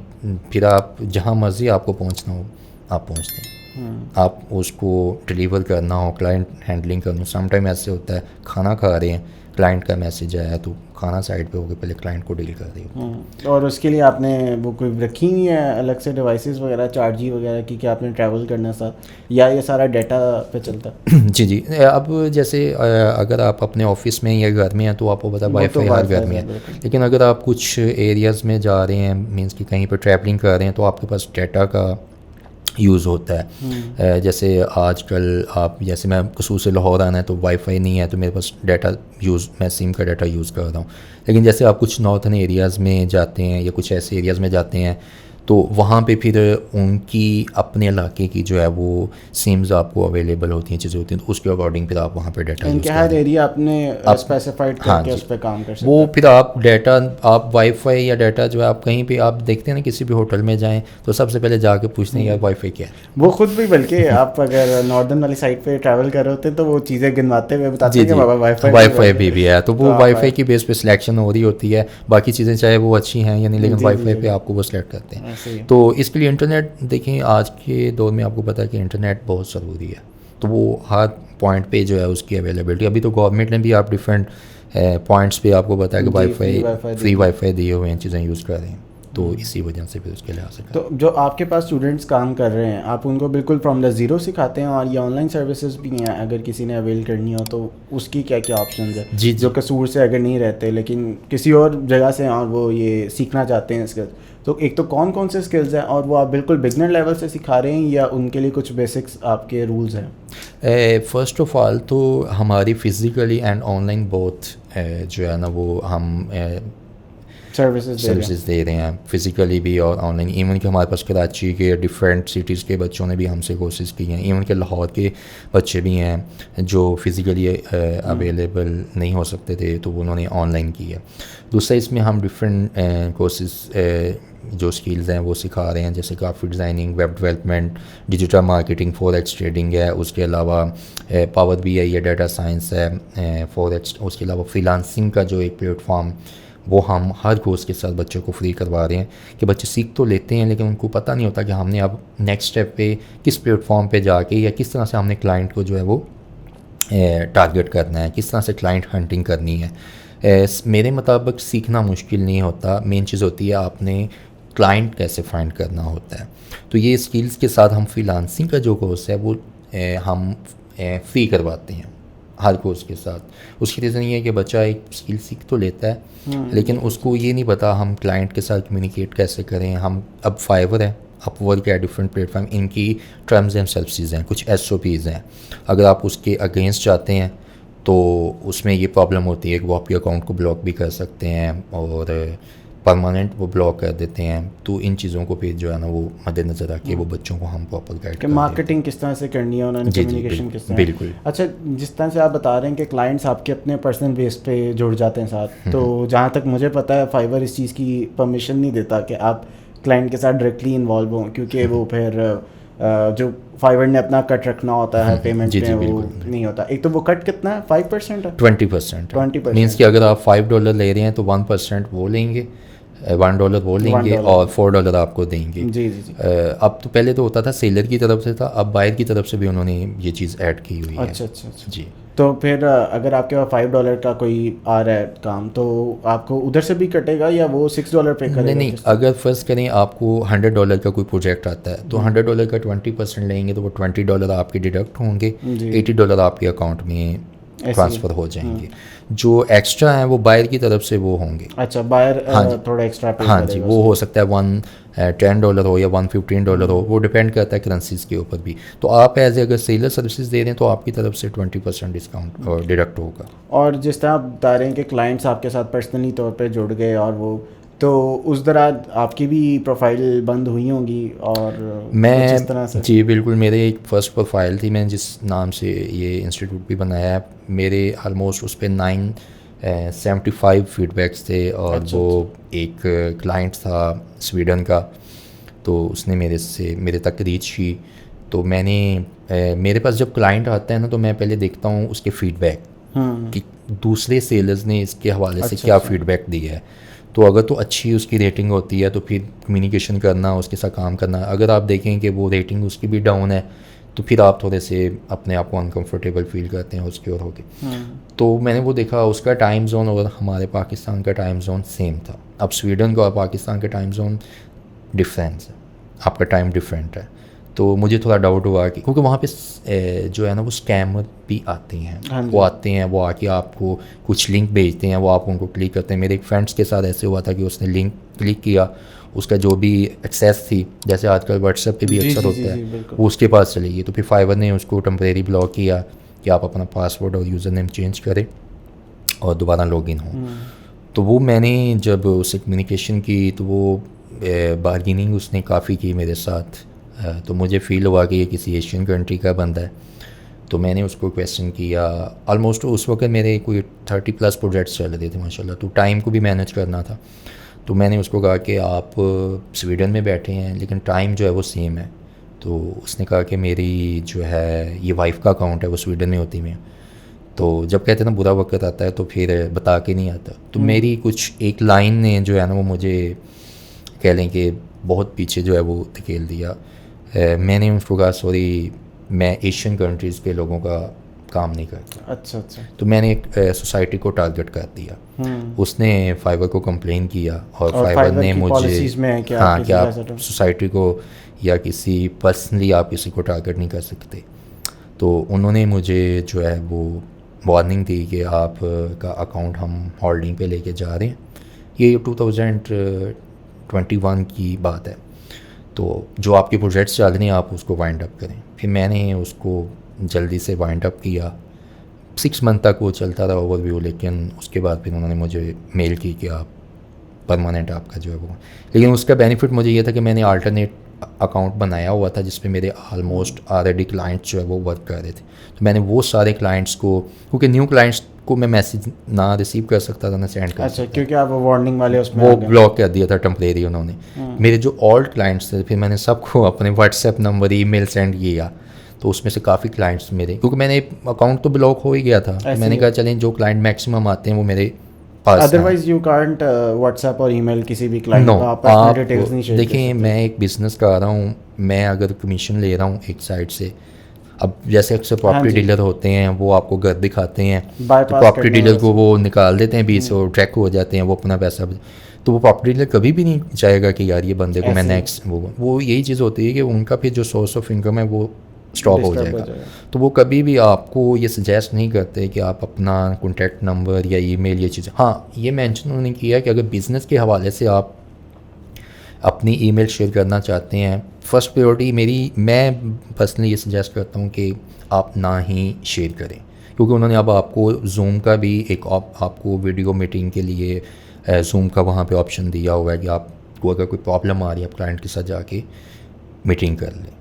[SPEAKER 1] फिर आप जहाँ मर्जी आपको पहुँचना हो आप पहुँचते हैं। आप उसको डिलीवर करना हो, क्लाइंट हैंडलिंग करना हो। सम टाइम ऐसे होता है खाना खा रहे हैं, क्लाइंट का मैसेज आया तो खाना साइड पे होकर पहले क्लाइंट को डील कर रही होती है।
[SPEAKER 2] और उसके लिए आपने वो कोई रखी हुई है अलग से डिवाइसेस वगैरह चार्जी वगैरह की कि आपने ट्रैवल करना साथ, या ये सारा डाटा पे चलता है?
[SPEAKER 1] जी जी। अब जैसे अगर आप अपने ऑफिस में या घर में हैं तो आपको पता वाईफाई हर घर में है, लेकिन अगर आप कुछ एरियाज़ में जा रहे हैं, मींस कि कहीं पर ट्रैवलिंग कर रहे हैं, तो आपके पास डाटा का यूज़ होता है। जैसे आजकल आप, जैसे मैं कसूर से लाहौर आना है तो वाईफाई नहीं है, तो मेरे पास डाटा यूज़, मैं सिम का डाटा यूज़ कर रहा हूँ। लेकिन जैसे आप कुछ नॉर्थन एरियाज़ में जाते हैं या कुछ ऐसे एरियाज़ में जाते हैं तो वहाँ पे फिर उनकी अपने इलाके की जो है वो सिम्स आपको अवेलेबल होती हैं, चीज़ें होती हैं, तो उसके अकॉर्डिंग फिर आप वहाँ पे डाटा यूज़
[SPEAKER 2] हर एरिया आपने स्पेसिफाइड करके उस पर काम कर सकते
[SPEAKER 1] वो फिर आप डाटा, आप वाईफाई या डाटा जो है आप कहीं पे आप देखते हैं ना, किसी भी होटल में जाएं तो सबसे पहले जाके पूछते हैं यार वाईफाई क्या है।
[SPEAKER 2] वो खुद भी, बल्कि आप अगर नॉर्दर्न वाली साइड पे ट्रैवल कर रहे होते हैं तो वो चीज़ें गिनवाते हुए बताते हैं कि बाबा
[SPEAKER 1] वाईफाई भी है, तो वो वाईफाई की बेस पे सिलेक्शन हो रही होती है, बाकी चीज़ें चाहे वो अच्छी हैं या नहीं, लेकिन वाईफाई पे आपको वो सिलेक्ट करते हैं। तो इसके लिए इंटरनेट देखें, आज के दौर में आपको पता है कि इंटरनेट बहुत ज़रूरी है, तो वो हर पॉइंट पे जो है उसकी अवेलेबिलिटी, अभी तो गवर्नमेंट ने भी आप डिफरेंट पॉइंट्स पे आपको पता है कि वाईफाई, फ्री वाईफाई दिए हुए हैं, चीज़ें यूज़ कर रहे हैं, तो इसी वजह से फिर उसके लिहाज से।
[SPEAKER 2] तो जो आपके पास स्टूडेंट्स काम कर रहे हैं, आप उनको बिल्कुल फ्रॉम द ज़ीरो सिखाते हैं, और ये ऑनलाइन सर्विसेज भी हैं अगर किसी ने अवेल करनी हो तो उसकी क्या क्या ऑप्शन है?
[SPEAKER 1] जी,
[SPEAKER 2] जो कसूर से अगर नहीं रहते लेकिन किसी और जगह से और वो ये सीखना चाहते हैं स्किल्स, तो एक तो कौन कौन से स्किल्स हैं, और वो आप बिल्कुल बिगनर लेवल से सिखा रहे हैं या उनके लिए कुछ बेसिक्स आपके रूल्स हैं?
[SPEAKER 1] फ़र्स्ट ऑफ़ ऑल तो हमारी फ़िज़िकली एंड ऑनलाइन बोथ जो है ना वो हम सर्विसेज दे रहे हैं, फ़िज़िकली भी और ऑनलाइन। इवन कि हमारे पास कराची के डिफरेंट सिटीज़ के बच्चों ने भी हमसे कोशिश की हैं, इवन के लाहौर के बच्चे भी हैं जो फ़िज़िकली अवेलेबल नहीं हो सकते थे, तो उन्होंने ऑनलाइन की है। दूसरा, इसमें हम डिफरेंट कोर्सेज जो स्किल्स हैं वो सिखा रहे हैं, जैसे graphic designing, web development, digital marketing, forex trading है, उसके अलावा पावर BI है, डाटा साइंस है, फॉरेक्स, उसके अलावा फ्रीलांसिंग का जो एक प्लेटफॉर्म वो हम हर कोर्स के साथ बच्चों को फ्री करवा रहे हैं कि बच्चे सीख तो लेते हैं लेकिन उनको पता नहीं होता कि हमने अब नेक्स्ट स्टेप पे किस प्लेटफॉर्म पे जाके या किस तरह से हमने क्लाइंट को जो है वो टारगेट करना है, किस तरह से क्लाइंट हंटिंग करनी है। मेरे मुताबिक सीखना मुश्किल नहीं होता, मेन चीज़ होती है आपने क्लाइंट कैसे फाइंड करना होता है। तो ये स्किल्स के साथ हम फ्रीलांसिंग का जो कोर्स है वो हम फ्री करवाते हैं हर कोर्स के साथ। उसकी रीज़न ये है कि बच्चा एक स्किल सीख तो लेता है लेकिन उसको ये नहीं पता हम क्लाइंट के साथ कम्युनिकेट कैसे करें। हम अब फाइवर है, अपवर्क है, डिफरेंट प्लेटफॉर्म, इनकी टर्म्स एंड सर्विसेज हैं, कुछ SOPs हैं। अगर आप उसके अगेंस्ट जाते हैं तो उसमें ये प्रॉब्लम होती है कि वो आपके अकाउंट को ब्लॉक भी कर सकते हैं और परमानेंट वो ब्लॉक कर देते हैं। तो इन चीज़ों को फिर जो है ना वो मद्देनज़र रखिए वो बच्चों को हम प्रॉपर गाइड
[SPEAKER 2] कि मार्केटिंग किस तरह से करनी है, उन्होंने कम्युनिकेशन किस तरह।
[SPEAKER 1] बिल्कुल।
[SPEAKER 2] अच्छा, जिस तरह से आप बता रहे हैं कि क्लाइंट्स आपके अपने पर्सनल बेस पे जुड़ जाते हैं साथ, तो जहाँ तक मुझे पता है फाइवर इस चीज़ की परमिशन नहीं देता कि आप क्लाइंट के साथ डायरेक्टली इन्वॉल्व हों, क्योंकि वो फिर जो फाइवर ने अपना कट रखना होता है पेमेंट में, वो नहीं होता। एक तो वो कट कितना है, 5% है?
[SPEAKER 1] 20% मीन्स कि अगर आप $5 ले रहे हैं तो 1% वो लेंगे, $1 वो लेंगे और $4 आपको देंगे।
[SPEAKER 2] जी जी जी।
[SPEAKER 1] अब तो पहले तो होता था सेलर की तरफ से था, अब बायर की तरफ से भी उन्होंने ये चीज़ ऐड की हुई है।
[SPEAKER 2] अच्छा अच्छा अच्छा
[SPEAKER 1] जी।
[SPEAKER 2] तो फिर अगर आपके पास $5 का कोई आ रहा है काम, तो आपको उधर से भी कटेगा या वो $6 पे करेगा?
[SPEAKER 1] नहीं, अगर फर्स्ट करें आपको $100 का कोई प्रोजेक्ट आता है तो $100 का 20% लेंगे तो वो $20 आपके डिडक्ट होंगे, $80 आपके अकाउंट में ट्रांसफ़र हो जाएंगे। जो एक्स्ट्रा हैं वो बायर की तरफ से वो होंगे।
[SPEAKER 2] अच्छा, बायर थोड़ा एक्स्ट्रा पे
[SPEAKER 1] हाँ जी, वो हो सकता है $10 हो या $115 हो, वो डिपेंड करता है करेंसीज़ के ऊपर भी। तो आप एज अगर सेलर सर्विसेज दे रहे हैं तो आपकी तरफ से 20% डिस्काउंट और डिडक्ट होगा।
[SPEAKER 2] और जिस तरह आप बता रहे हैं कि क्लाइंट्स आपके साथ पर्सनली तौर पे जुड़ गए और वो, तो उस दौरान आपकी भी प्रोफाइल बंद हुई होंगी और
[SPEAKER 1] मैं
[SPEAKER 2] जिस तरह से।
[SPEAKER 1] जी बिल्कुल, मेरे एक फ़र्स्ट प्रोफाइल थी, मैंने जिस नाम से ये इंस्टीट्यूट भी बनाया है, मेरे आलमोस्ट उस पर 975 फीडबैक्स थे और
[SPEAKER 2] अच्छा,
[SPEAKER 1] वो एक क्लाइंट था स्वीडन का, तो उसने मेरे तक रीच की। तो मैंने मेरे पास जब क्लाइंट आता है ना तो मैं पहले देखता हूँ उसके फीडबैक कि दूसरे सेलर्स ने इसके हवाले से क्या फ़ीडबैक दिया है। तो अगर तो अच्छी उसकी रेटिंग होती है तो फिर कम्युनिकेशन करना, उसके साथ काम करना। अगर आप देखें कि वो रेटिंग उसकी भी डाउन है तो फिर आप थोड़े से अपने आप को अनकंफर्टेबल फील करते हैं उसके और होके। तो मैंने वो देखा, उसका टाइम जोन और हमारे पाकिस्तान का टाइम जोन सेम था। अब स्वीडन का और पाकिस्तान का टाइम जोन डिफरेंस है, आपका टाइम डिफरेंट है। तो मुझे थोड़ा डाउट हुआ कि क्योंकि वहाँ पे जो है ना वो स्कैमर भी आते हैं, वो आते हैं, वो आके आपको कुछ लिंक भेजते हैं, वो आप उनको क्लिक करते हैं। मेरे एक फ्रेंड्स के साथ ऐसे हुआ था कि उसने लिंक क्लिक किया, उसका जो भी एक्सेस थी, जैसे आजकल व्हाट्सएप पे भी अक्सर होता है, वो उसके पास चली गई। तो फिर फाइवर ने उसको टेम्परेरी ब्लॉक किया कि आप अपना पासवर्ड और यूज़र नेम चेंज करें और दोबारा लॉगिन हो। तो वो मैंने जब उससे कम्युनिकेशन की तो वो बार्गेनिंग उसने काफ़ी की मेरे साथ। तो मुझे फ़ील हुआ कि ये किसी एशियन कंट्री का बंदा है। तो मैंने उसको क्वेश्चन किया। ऑलमोस्ट उस वक्त मेरे कोई 30+ प्रोजेक्ट्स चल रहे थे माशाल्लाह, तो टाइम को भी मैनेज करना था। तो मैंने उसको कहा कि आप स्वीडन में बैठे हैं लेकिन टाइम जो है वो सेम है। तो उसने कहा कि मेरी जो है ये वाइफ का अकाउंट है, वो स्वीडन में होती है। तो जब कहते हैं ना बुरा वक्त आता है तो फिर बता के नहीं आता। तो मेरी कुछ एक लाइन ने जो है ना वो मुझे कह लें कि बहुत पीछे जो है वो धकेल दिया। मैंने उसको कहा सॉरी, मैं एशियन कंट्रीज़ के लोगों का काम नहीं करता।
[SPEAKER 2] अच्छा अच्छा।
[SPEAKER 1] तो मैंने एक सोसाइटी को टारगेट कर दिया। उसने फाइवर को कंप्लेन किया और फाइवर ने मुझे, हाँ, कि आप सोसाइटी को या किसी पर्सनली आप किसी को टारगेट नहीं कर सकते। तो उन्होंने मुझे जो है वो वार्निंग दी कि आप का अकाउंट हम होल्डिंग पे लेके जा रहे हैं। ये 2021 की बात है। तो जो आपके प्रोजेक्ट्स चल रहे हैं आप उसको वाइंड अप करें। फिर मैंने उसको जल्दी से वाइंड अप किया। 6 मंथ तक वो चलता रहा ओवरव्यू, लेकिन उसके बाद फिर उन्होंने मुझे मेल की कि आप परमानेंट आपका जो है वो। लेकिन उसका बेनिफिट मुझे ये था कि मैंने अल्टरनेट अकाउंट बनाया हुआ था जिस पे मेरे ऑलमोस्ट ऑलरेडी क्लाइंट्स जो है वो वर्क कर रहे थे। तो मैंने वो सारे क्लाइंट्स को, क्योंकि न्यू क्लाइंट्स को मैं मैसेज ना रिसीव कर सकता था ना सेंड कर सकता था,
[SPEAKER 2] क्योंकि आप वो वार्निंग वाले उसमें
[SPEAKER 1] वो ब्लॉक कर दिया था टेम्परेरी उन्होंने। मेरे जो ओल्ड क्लाइंट्स थे फिर मैंने सबको अपने व्हाट्सएप नंबर ईमेल सेंड किया। तो उसमें से काफ़ी क्लाइंट्स मेरे, क्योंकि मैंने अकाउंट तो ब्लॉक हो ही गया था, तो मैंने कहा चलें जो क्लाइंट मैक्सिमम आते हैं वो मेरे पास।
[SPEAKER 2] अदरवाइज यू कांट व्हाट्सएप और ईमेल किसी भी क्लाइंट
[SPEAKER 1] को
[SPEAKER 2] आप डिटेल्स नहीं शेयर।
[SPEAKER 1] देखिए मैं एक बिज़नेस कर रहा हूँ, मैं अगर कमीशन ले रहा हूँ एक साइड से, अब जैसे अक्सर प्रॉपर्टी डीलर होते हैं वो आपको घर दिखाते हैं, तो प्रॉपर्टी डीलर को वो निकाल देते हैं बीच और ट्रैक हो जाते हैं, वो अपना पैसा। तो वो प्रॉपर्टी डीलर कभी भी नहीं चाहेगा कि यार ये बंदे को मैं नेक्स्ट वो यही चीज़ होती है कि उनका फिर जो सोर्स ऑफ इनकम है वो स्टॉप हो जाएगा। तो वो कभी भी आपको ये सजेस्ट नहीं करते कि आप अपना कॉन्टैक्ट नंबर या ईमेल ये चीज़ें, हाँ ये मेंशन उन्होंने किया कि अगर बिज़नेस के हवाले से आप अपनी ईमेल शेयर करना चाहते हैं, फर्स्ट प्रायोरिटी मैं पर्सनली ये सजेस्ट करता हूँ कि आप ना ही शेयर करें, क्योंकि उन्होंने अब आपको जूम का भी एक आपको वीडियो मीटिंग के लिए जूम का वहाँ पे ऑप्शन दिया हुआ है कि आपको अगर कोई प्रॉब्लम आ रही है आप क्लाइंट के साथ जाके मीटिंग कर लें,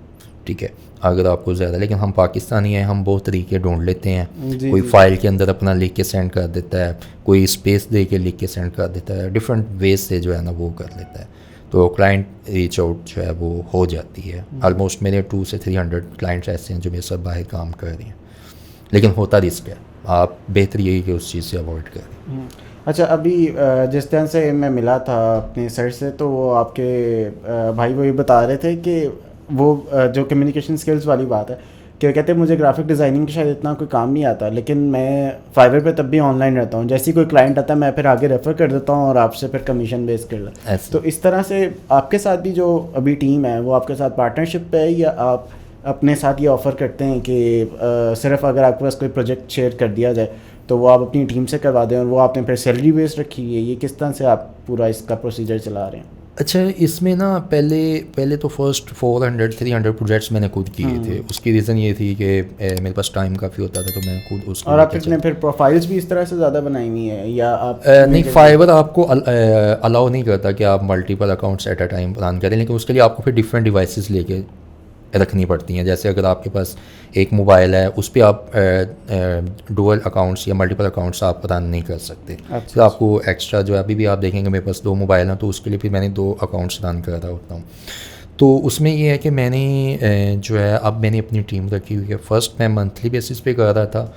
[SPEAKER 1] ठीक है, अगर आपको ज़्यादा। लेकिन हम पाकिस्तानी हैं, हम बहुत तरीके ढूंढ लेते हैं। कोई फाइल के अंदर अपना लिख के सेंड कर देता है, कोई स्पेस दे के लिख के सेंड कर देता है, डिफरेंट वेज से जो है ना वो कर लेता है। तो क्लाइंट रीच आउट जो है वो हो जाती है। ऑलमोस्ट मेरे 200 से 300 क्लाइंट्स ऐसे हैं जो मेरे साथ बाहर काम कर रहे हैं, लेकिन होता रिस्क है, आप बेहतर यही कि उस चीज़ से अवॉइड करें।
[SPEAKER 2] अच्छा, अभी जिस तरह से मैं मिला था अपने सर से, तो वो आपके भाई वो ये बता रहे थे कि वो जो कम्युनिकेशन स्किल्स वाली बात है कि कहते हैं मुझे ग्राफिक डिज़ाइनिंग का शायद इतना कोई काम नहीं आता, लेकिन मैं फाइवर पे तब भी ऑनलाइन रहता हूँ, जैसे ही कोई क्लाइंट आता है मैं फिर आगे रेफ़र कर देता हूँ और आपसे फिर कमीशन बेस कर लें। तो इस तरह से आपके साथ भी जो अभी टीम है वो आपके साथ पार्टनरशिप पे है, या आप अपने साथ ये ऑफ़र करते हैं कि सिर्फ अगर आपके पास कोई प्रोजेक्ट शेयर कर दिया जाए तो वो आप अपनी टीम से करवा दें और वो आपने फिर सैलरी बेस रखी है, ये किस तरह से आप पूरा इसका प्रोसीजर चला रहे हैं?
[SPEAKER 1] अच्छा, इसमें ना पहले तो फर्स्ट 400-300 प्रोजेक्ट्स मैंने खुद किए थे। उसकी रीज़न ये थी कि मेरे पास टाइम काफ़ी होता था तो मैं खुद उसको।
[SPEAKER 2] और आपने फिर प्रोफाइल्स भी इस तरह से ज़्यादा बनाई हुई है या आप
[SPEAKER 1] नहीं, फाइवर आपको अलाउ नहीं करता कि आप multiple accounts at a time run करें, लेकिन उसके लिए आपको फिर डिफरेंट डिवाइसेस लेके रखनी पड़ती हैं। जैसे अगर आपके पास एक मोबाइल है उस पर आप डुअल अकाउंट्स या मल्टीपल अकाउंट्स आप रन नहीं कर सकते। तो आपको एक्स्ट्रा जो अभी भी आप देखेंगे मेरे पास 2 मोबाइल हैं, तो उसके लिए फिर मैंने 2 अकाउंट्स रन कर रहा होता हूँ। तो उसमें ये है कि मैंने जो है अब मैंने अपनी टीम रखी हुई है। फर्स्ट मैं मंथली बेसिस पे कर रहा था,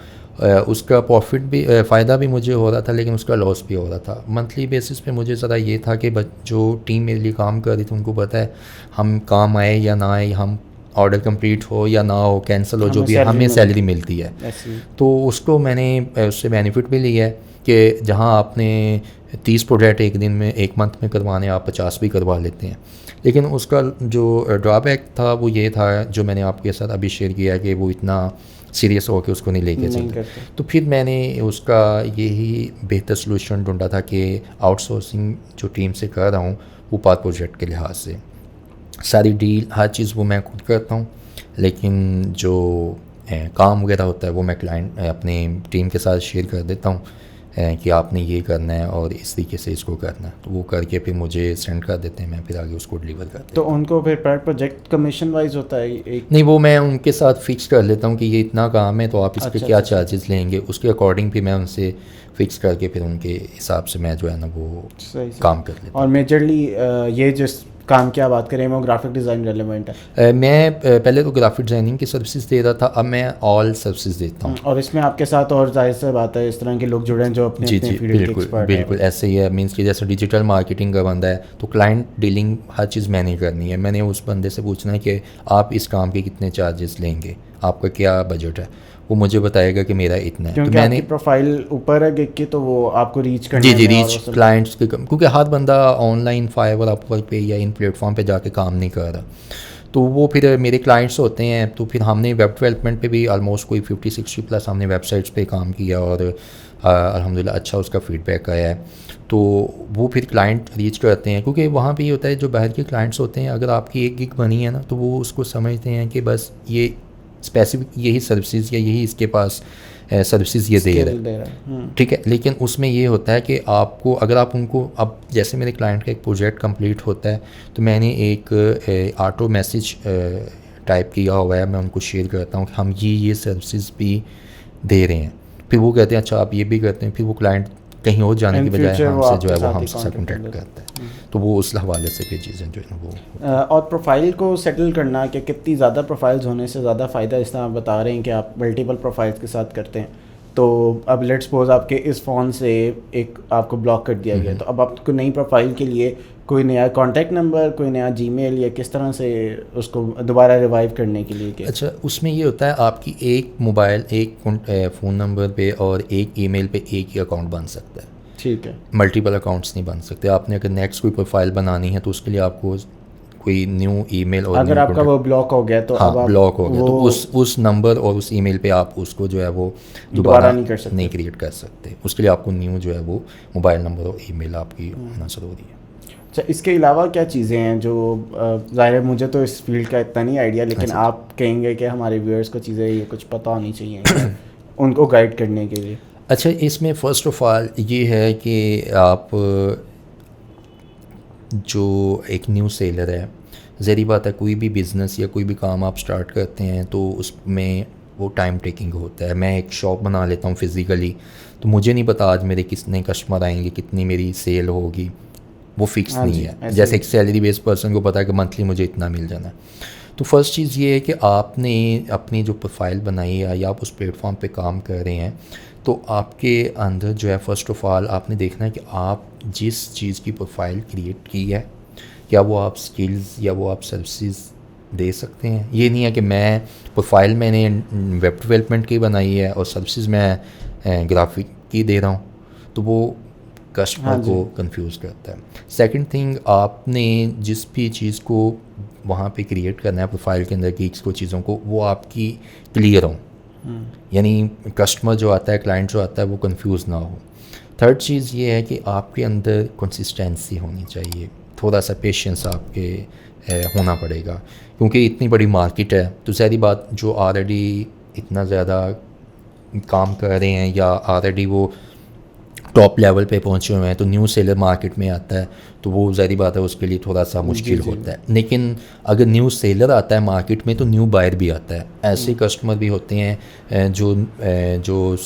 [SPEAKER 1] उसका प्रॉफिट भी फ़ायदा भी मुझे हो रहा था, लेकिन उसका लॉस भी हो रहा था। मंथली बेसिस पे मुझे ज़रा ये था कि जो टीम मेरे लिए काम कर रही थी उनको पता है हम काम आए या ना आए, हम ऑर्डर कंप्लीट हो या ना हो, कैंसिल हो, जो
[SPEAKER 2] हमें
[SPEAKER 1] भी
[SPEAKER 2] salary
[SPEAKER 1] हमें
[SPEAKER 2] मिले।
[SPEAKER 1] सैलरी मिलती है।
[SPEAKER 2] ऐसी
[SPEAKER 1] तो उसको मैंने उससे बेनिफिट भी लिया है कि जहाँ आपने 30 प्रोजेक्ट एक दिन में, एक मंथ में करवाने, आप 50 भी करवा लेते हैं। लेकिन उसका जो ड्रॉबैक था वो ये था, जो मैंने आपके साथ अभी शेयर किया, कि वो इतना सीरियस हो के उसको नहीं लेके
[SPEAKER 2] नहीं
[SPEAKER 1] चलते।
[SPEAKER 2] करते।
[SPEAKER 1] तो फिर मैंने उसका यही बेहतर सोल्यूशन ढूंढा था कि आउटसोर्सिंग जो टीम से कर रहा हूँ, वो पाथ प्रोजेक्ट के लिहाज से सारी डील, हर चीज़ वो मैं खुद करता हूँ। लेकिन जो काम वगैरह होता है वो मैं क्लाइंट अपनी टीम के साथ शेयर कर देता हूँ कि आपने ये करना है और इस तरीके से इसको करना है। तो वो करके फिर मुझे सेंड कर देते हैं, मैं फिर आगे उसको डिलीवर कर देता
[SPEAKER 2] तो
[SPEAKER 1] हूँ।
[SPEAKER 2] उनको फिर पर प्रोजेक्ट कमीशन वाइज होता है एक?
[SPEAKER 1] नहीं, वो मैं उनके साथ फिक्स कर लेता हूँ कि ये इतना काम है तो आप इस पे
[SPEAKER 2] अच्छा
[SPEAKER 1] क्या
[SPEAKER 2] अच्छा।
[SPEAKER 1] चार्जेस लेंगे, उसके अकॉर्डिंग भी मैं उनसे फिक्स करके फिर उनके हिसाब से मैं जो है ना वो
[SPEAKER 2] सही सही।
[SPEAKER 1] काम कर लेता हूँ।
[SPEAKER 2] और मेजरली ये जिस काम की आप बात करें वो ग्राफिक डिज़ाइन रेलेवेंट है।
[SPEAKER 1] मैं पहले तो ग्राफिक डिज़ाइनिंग की सर्विसेज दे रहा था, अब मैं ऑल सर्विसेज देता हूँ।
[SPEAKER 2] और इसमें आपके साथ और जाहिर सी बात है इस तरह के लोग जुड़े हैं जो अपने
[SPEAKER 1] जी
[SPEAKER 2] अपने
[SPEAKER 1] जी,
[SPEAKER 2] फील्ड के
[SPEAKER 1] बिल्कुल
[SPEAKER 2] एक्सपर्ट
[SPEAKER 1] बिल्कुल
[SPEAKER 2] हैं।
[SPEAKER 1] ऐसे ही है। मीन्स कि जैसे डिजिटल मार्केटिंग का बंदा है तो क्लाइंट डीलिंग हर चीज़ मैंने करनी है। मैंने उस बंदे से पूछना है कि आप इस काम के कितने चार्जेस लेंगे, आपका क्या बजट है, वो मुझे बताएगा कि मेरा इतना है। तो
[SPEAKER 2] क्योंकि
[SPEAKER 1] मैंने
[SPEAKER 2] आपकी प्रोफाइल ऊपर है गिग की, तो वो आपको रीच
[SPEAKER 1] जी
[SPEAKER 2] करने
[SPEAKER 1] जी
[SPEAKER 2] में और
[SPEAKER 1] रीच
[SPEAKER 2] उस
[SPEAKER 1] क्लाइंट्स के क्योंकि हर बंदा ऑनलाइन फाइवर, अपवर्क पे या इन प्लेटफॉर्म पे जाके काम नहीं कर रहा। तो वो फिर मेरे क्लाइंट्स होते हैं। तो फिर हमने वेब डेवलपमेंट पे भी ऑलमोस्ट कोई 50-60 प्लस हमने वेबसाइट्स पे काम किया और अल्हम्दुलिल्लाह अच्छा उसका फीडबैक आया है। तो वो फिर क्लाइंट रीच करते हैं, क्योंकि वहाँ पे ये होता है जो बाहर के क्लाइंट्स होते हैं, अगर आपकी एक गिग बनी है ना तो वो उसको समझते हैं कि बस ये स्पेसिफिक यही सर्विसेज या यही इसके पास सर्विसेज ये दे रहा
[SPEAKER 2] स्किल
[SPEAKER 1] है,
[SPEAKER 2] दे रहा है।
[SPEAKER 1] ठीक है। लेकिन उसमें ये होता है कि आपको, अगर आप उनको, अब जैसे मेरे क्लाइंट का एक प्रोजेक्ट कंप्लीट होता है तो मैंने एक ऑटो मैसेज टाइप किया हुआ है, मैं उनको शेयर करता हूँ कि हम ये सर्विसेज भी दे रहे हैं। फिर वो कहते हैं अच्छा आप ये भी करते हैं, फिर वो क्लाइंट कहीं और जाने
[SPEAKER 2] इन
[SPEAKER 1] की बजाय
[SPEAKER 2] फ्यूचर वो
[SPEAKER 1] हमसे जो
[SPEAKER 2] आपके
[SPEAKER 1] है वो
[SPEAKER 2] साथ ही
[SPEAKER 1] हमसे
[SPEAKER 2] कॉन्टेक्ट कर
[SPEAKER 1] कॉन्टैक्ट
[SPEAKER 2] लेते
[SPEAKER 1] करता है। तो वो उस हवाले से फिर चीज़ें जो है ना वो
[SPEAKER 2] और प्रोफाइल को सेटल करना कि कितनी ज़्यादा प्रोफाइल्स होने से ज़्यादा फ़ायदा, इस तरह आप बता रहे हैं कि आप मल्टीपल प्रोफाइल्स के साथ करते हैं। तो अब लेट्स सपोज आपके इस फ़ोन से एक आपको ब्लॉक कर दिया गया, तो अब आपको नई प्रोफाइल के लिए कोई नया कॉन्टैक्ट नंबर, कोई नया जीमेल या किस तरह से उसको दोबारा रिवाइव करने के लिए?
[SPEAKER 1] अच्छा, उसमें ये होता है आपकी एक मोबाइल, एक फ़ोन नंबर पे और एक ईमेल पे एक ही अकाउंट बन सकता है।
[SPEAKER 2] ठीक है।
[SPEAKER 1] मल्टीपल अकाउंट्स नहीं बन सकते। आपने अगर नेक्स्ट कोई प्रोफाइल बनानी है तो उसके लिए आपको कोई न्यू ईमेल और
[SPEAKER 2] अगर
[SPEAKER 1] न्यू
[SPEAKER 2] आपका वो ब्लॉक हो गया तो
[SPEAKER 1] हाँ
[SPEAKER 2] अब आप
[SPEAKER 1] ब्लॉक हो गया
[SPEAKER 2] वो
[SPEAKER 1] तो उस नंबर और उस ईमेल पे आप उसको जो है वो
[SPEAKER 2] दोबारा
[SPEAKER 1] दोबारा
[SPEAKER 2] नहीं कर सकते।
[SPEAKER 1] नहीं क्रिएट कर सकते। उसके लिए आपको न्यू जो है वो मोबाइल नंबर और ईमेल आपकी होना ज़रूरी है।
[SPEAKER 2] अच्छा, इसके अलावा क्या चीज़ें हैं जो ज़ाहिर है मुझे तो इस फील्ड का इतना नहीं आइडिया, लेकिन
[SPEAKER 1] अच्छा।
[SPEAKER 2] आप कहेंगे कि हमारे व्यूअर्स को चीज़ें ये कुछ पता होनी चाहिए उनको गाइड करने के लिए?
[SPEAKER 1] अच्छा, इसमें फ़र्स्ट ऑफ़ ऑल ये है कि आप जो एक न्यू सेलर है, ज़ाहिर बात है कोई भी बिज़नेस या कोई भी काम आप स्टार्ट करते हैं तो उसमें वो टाइम टेकिंग होता है। मैं एक शॉप बना लेता हूँ फिज़िकली, तो मुझे नहीं पता आज मेरे कितने कस्टमर आएंगे, कितनी मेरी सेल होगी, वो फिक्स
[SPEAKER 2] हाँ
[SPEAKER 1] नहीं
[SPEAKER 2] जी,
[SPEAKER 1] है।
[SPEAKER 2] ऐसे
[SPEAKER 1] जैसे
[SPEAKER 2] ही।
[SPEAKER 1] एक सैलरी बेस्ड पर्सन को पता है कि मंथली मुझे इतना मिल जाना है। तो फर्स्ट चीज़ ये है कि आपने अपनी जो प्रोफाइल बनाई है या आप उस प्लेटफॉर्म पे काम कर रहे हैं, तो आपके अंदर जो है फ़र्स्ट ऑफ़ ऑल आपने देखना है कि आप जिस चीज़ की प्रोफाइल क्रिएट की है, क्या वो आप स्किल्स या वो आप सर्विसेज दे सकते हैं। ये नहीं है कि मैं प्रोफाइल मैंने वेब डेवलपमेंट की बनाई है और सर्विसेज मैं ग्राफिक की दे रहा हूँ, तो वो कस्टमर
[SPEAKER 2] हाँ जी।
[SPEAKER 1] को कंफ्यूज करता है। सेकंड थिंग, आपने जिस भी चीज़ को वहाँ पे क्रिएट करना है प्रोफाइल के अंदर गिग्स को, चीज़ों को, वो आपकी क्लियर हो, यानी कस्टमर जो आता है, क्लाइंट जो आता है, वो कंफ्यूज ना हो। थर्ड चीज़ ये है कि आपके अंदर कंसिस्टेंसी होनी चाहिए, थोड़ा सा पेशेंस आपके होना पड़ेगा, क्योंकि इतनी बड़ी मार्केट है। तो सारी बात जो ऑलरेडी इतना ज़्यादा काम कर रहे हैं या ऑलरेडी वो टॉप लेवल पे पहुंचे हुए हैं, तो न्यू सेलर मार्केट में आता है तो वो ज़ाहिर बात है उसके लिए थोड़ा सा मुश्किल
[SPEAKER 2] जी।
[SPEAKER 1] होता है। लेकिन अगर न्यू सेलर आता है मार्केट में तो न्यू बायर भी आता है। ऐसे कस्टमर भी होते हैं जो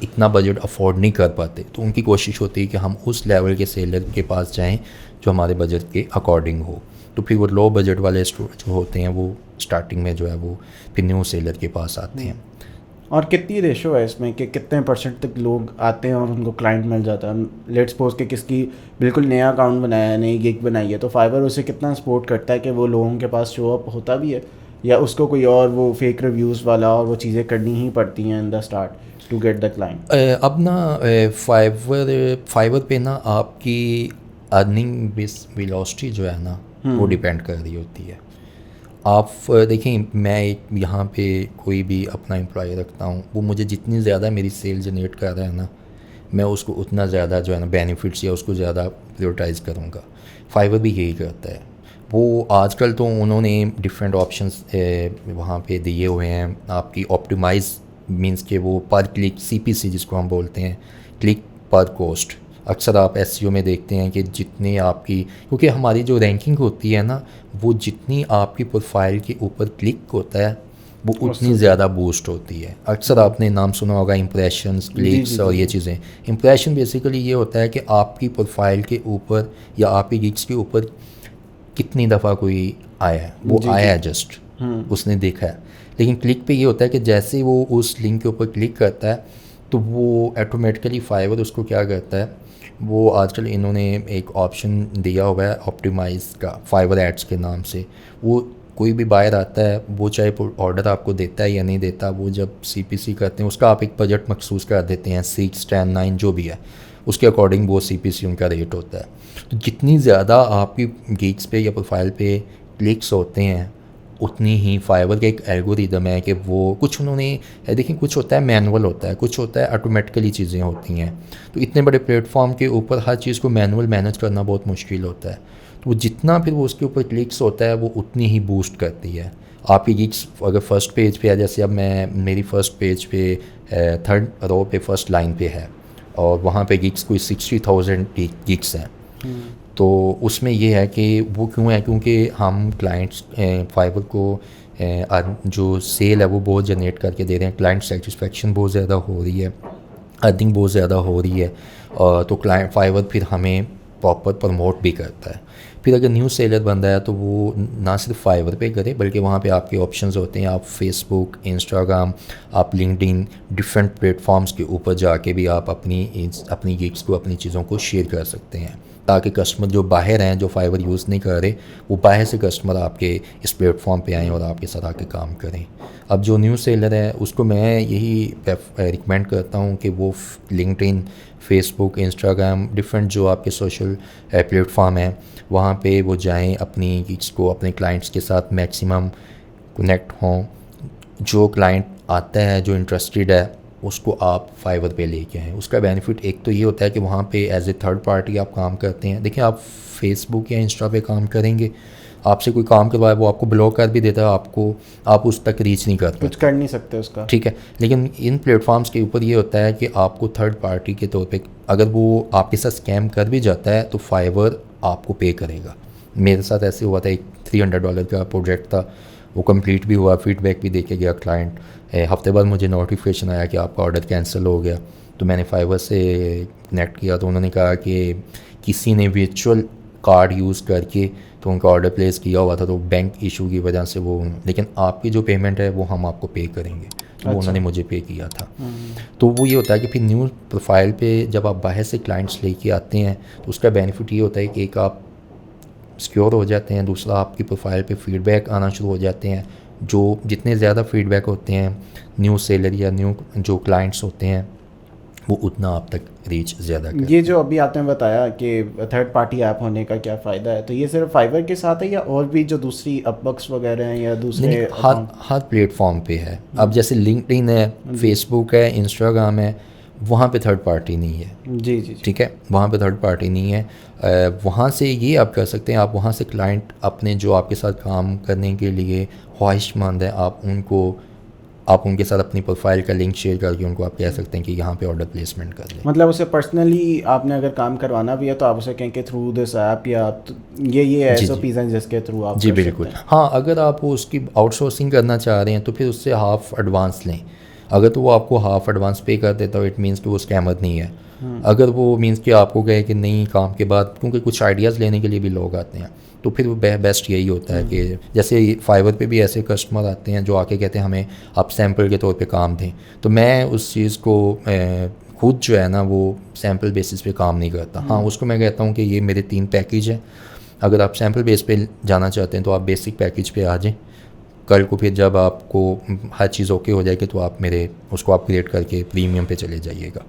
[SPEAKER 1] इतना बजट अफोर्ड नहीं कर पाते, तो उनकी कोशिश होती है कि हम उस लेवल के सेलर के पास जाएं जो हमारे बजट के अकॉर्डिंग हो। तो फिर वो लो बजट वाले जो होते हैं वो स्टार्टिंग में जो है वो फिर न्यू सेलर के पास आते हैं।
[SPEAKER 2] और कितनी रेशो है इसमें कि कितने परसेंट तक लोग आते हैं और उनको क्लाइंट मिल जाता है? लेट्स सपोज कि किसकी बिल्कुल नया अकाउंट बनाया है, नई गिग बनाई है, तो फाइवर उसे कितना सपोर्ट करता है कि वो लोगों के पास शो अप होता भी है या उसको कोई और वो फेक रिव्यूज़ वाला और वो चीज़ें करनी ही पड़ती हैं in the start to get the client?
[SPEAKER 1] अब ना फाइवर पे ना आपकी अर्निंग वेलोसिटी जो है ना वो डिपेंड कर रही होती है। आप देखें, मैं एक यहाँ पे कोई भी अपना एम्प्लॉय रखता हूँ, वो मुझे जितनी ज़्यादा मेरी सेल जनरेट कर रहा है ना, मैं उसको उतना ज़्यादा जो है ना बेनिफिट्स या उसको ज़्यादा प्रायोरिटाइज़ करूँगा। फाइवर भी यही करता है। वो आजकल तो उन्होंने डिफरेंट ऑप्शंस वहाँ पे दिए हुए हैं आपकी ऑप्टिमाइज मींस के वो पर क्लिक सीपीसी जिसको हम बोलते हैं, क्लिक पर कोस्ट। अक्सर आप एसईओ में देखते हैं कि जितने आपकी, क्योंकि हमारी जो रैंकिंग होती है ना, वो जितनी आपकी प्रोफाइल के ऊपर क्लिक होता है वो उतनी ज़्यादा बूस्ट होती है। अक्सर आपने नाम सुना होगा इम्प्रेशंस, क्लिक्स और ये चीज़ें। इम्प्रेशन बेसिकली ये होता है कि आपकी प्रोफाइल के ऊपर या आपकी गिग्स के ऊपर कितनी दफ़ा कोई आया है, वो आया है जस्ट उसने देखा है। लेकिन क्लिक पे ये होता है कि जैसे वो उस लिंक के ऊपर क्लिक करता है तो वो ऑटोमेटिकली फाइवर उसको क्या करता है, वो आजकल इन्होंने एक ऑप्शन दिया हुआ है ऑप्टिमाइज का फाइवर एड्स के नाम से। वो कोई भी बायर आता है, वो चाहे ऑर्डर आपको देता है या नहीं देता, वो जब सीपीसी करते हैं उसका आप एक बजट मखसूस कर देते हैं, 6, 10, 9 जो भी है, उसके अकॉर्डिंग वो सीपीसी उनका रेट होता है। तो जितनी ज़्यादा आपकी गिग्स पे या प्रोफाइल पे क्लिक्स होते हैं उतनी ही फाइवर का एक एल्गोरिदम है कि वो कुछ उन्होंने देखिए, कुछ होता है मैनुअल होता है, कुछ होता है ऑटोमेटिकली चीज़ें होती हैं। तो इतने बड़े प्लेटफॉर्म के ऊपर हर चीज़ को मैनुअल मैनेज करना बहुत मुश्किल होता है। तो वो जितना फिर वो उसके ऊपर क्लिक्स होता है वो उतनी ही बूस्ट करती है आपकी गिग्स। अगर फर्स्ट पेज पे है, जैसे अब मैं मेरी फर्स्ट पेज पे 3rd रो पे फर्स्ट लाइन पे है और वहाँ पे गिग्स कोई 60,000 गिग्स हैं। तो उसमें ये है कि वो क्यों है, क्योंकि हम क्लाइंट्स फाइवर को जो सेल है वो बहुत जनरेट करके दे रहे हैं, क्लाइंट सेटिस्फेक्शन बहुत ज़्यादा हो रही है, अर्निंग बहुत ज़्यादा हो रही है। तो क्लाइंट फाइवर फिर हमें प्रॉपर प्रमोट भी करता है। फिर अगर न्यू सेलर बन रहा है तो वो ना सिर्फ फाइवर पे करे, बल्कि वहाँ पे आपके ऑप्शंस होते हैं, आप फेसबुक, इंस्टाग्राम, आप लिंक्डइन, डिफरेंट प्लेटफॉर्म्स के ऊपर जाके भी आप अपनी गिग्स को, अपनी चीज़ों को शेयर कर सकते हैं, ताकि कस्टमर जो बाहर हैं, जो फाइवर यूज़ नहीं कर रहे, वो बाहर से कस्टमर आपके इस प्लेटफॉर्म पे आएँ और आपके साथ आके काम करें। अब जो न्यू सेलर है उसको मैं यही रिकमेंड करता हूँ कि वो लिंक्डइन, फेसबुक, इंस्टाग्राम, डिफरेंट जो आपके सोशल प्लेटफॉर्म हैं वहाँ पे वो जाएं, अपनी गिग्स को अपने क्लाइंट्स के साथ मैक्सिमम कनेक्ट हों। जो क्लाइंट आता है, जो इंटरेस्टेड है, उसको आप फाइवर पे लेके आएँ। उसका बेनिफिट एक तो ये होता है कि वहाँ पे एज ए थर्ड पार्टी आप काम करते हैं। देखिए, आप फेसबुक या इंस्टा पे काम करेंगे, आपसे कोई काम करवाए वो आपको ब्लॉक कर भी देता है, आप उस तक रीच नहीं कर पाते,
[SPEAKER 2] कुछ कर नहीं सकते उसका,
[SPEAKER 1] ठीक है। लेकिन इन प्लेटफॉर्म्स के ऊपर ये होता है कि आपको थर्ड पार्टी के तौर पे अगर वो आपके साथ स्कैम कर भी जाता है तो फाइवर आपको पे करेगा। मेरे साथ ऐसे हुआ था, एक $300 का प्रोजेक्ट था, वो कंप्लीट भी हुआ, फीडबैक भी दे के गया क्लाइंट। हफ्ते बाद मुझे नोटिफिकेशन आया कि आपका ऑर्डर कैंसिल हो गया। तो मैंने फाइवर से कनेक्ट किया तो उन्होंने कहा कि किसी ने वर्चुअल कार्ड यूज़ करके तो उनका ऑर्डर प्लेस किया हुआ था, तो बैंक इशू की वजह से वो, लेकिन आपकी जो पेमेंट है वो हम आपको पे करेंगे। तो वो उन्होंने मुझे पे किया था। तो वो ये होता है कि फिर न्यू प्रोफाइल पे जब आप बाहर से क्लाइंट्स लेके आते हैं तो उसका बेनिफिट ये होता है कि एक आप सिक्योर हो जाते हैं, दूसरा आपकी प्रोफाइल पे फीडबैक आना शुरू हो जाते हैं। जो जितने ज़्यादा फीडबैक होते हैं न्यू सेलर या न्यू जो क्लाइंट्स होते हैं वो उतना आप तक रीच ज़्यादा करते हैं।
[SPEAKER 2] ये जो अभी आपने बताया कि थर्ड पार्टी ऐप होने का क्या फ़ायदा है, तो ये सिर्फ फाइवर के साथ है या और भी जो दूसरी अपवर्क्स वगैरह हैं या दूसरे
[SPEAKER 1] हर प्लेटफॉर्म पे है। अब जैसे लिंक्डइन है, फेसबुक है, इंस्टाग्राम है, वहाँ पे थर्ड पार्टी नहीं है।
[SPEAKER 2] जी,
[SPEAKER 1] ठीक है, वहाँ पे थर्ड पार्टी नहीं है। वहाँ से ये आप कर सकते हैं, आप वहाँ से क्लाइंट अपने जो आपके साथ काम करने के लिए ख्वाहिशमंद है, आप उनके साथ अपनी प्रोफाइल का लिंक शेयर करके उनको आप कह सकते हैं कि यहाँ पे ऑर्डर प्लेसमेंट कर लें।
[SPEAKER 2] मतलब उसे पर्सनली आपने अगर काम करवाना भी है तो आप उसे कहें कि थ्रू दिस ऐप या ये SOPs हैं जिसके थ्रू आप
[SPEAKER 1] जी बिल्कुल। हाँ, अगर आप उसकी आउटसोर्सिंग करना चाह रहे हैं तो फिर उससे हाफ एडवांस लें। अगर तो वो आपको हाफ एडवांस पे कर देता है, इट मीन्स कि वो स्कैमर नहीं है। अगर वो मीन्स कि आपको कहे कि नहीं काम के बाद, क्योंकि कुछ आइडियाज़ लेने के लिए भी लोग आते हैं, तो फिर बेस्ट यही होता है कि जैसे फाइवर पे भी ऐसे कस्टमर आते हैं जो आके कहते हैं हमें आप सैम्पल के तौर पे काम दें, तो मैं उस चीज़ को खुद जो है ना वो सैम्पल बेसिस पे काम नहीं करता। हाँ, उसको मैं कहता हूँ कि ये मेरे 3 पैकेज हैं, अगर आप सैम्पल बेस पे जाना चाहते हैं तो आप बेसिक पैकेज पे आ जाएँ, कल को फिर जब आपको हर चीज़ ओके हो जाएगी तो आप मेरे उसको अपग्रेड करके प्रीमियम पे चले जाइएगा।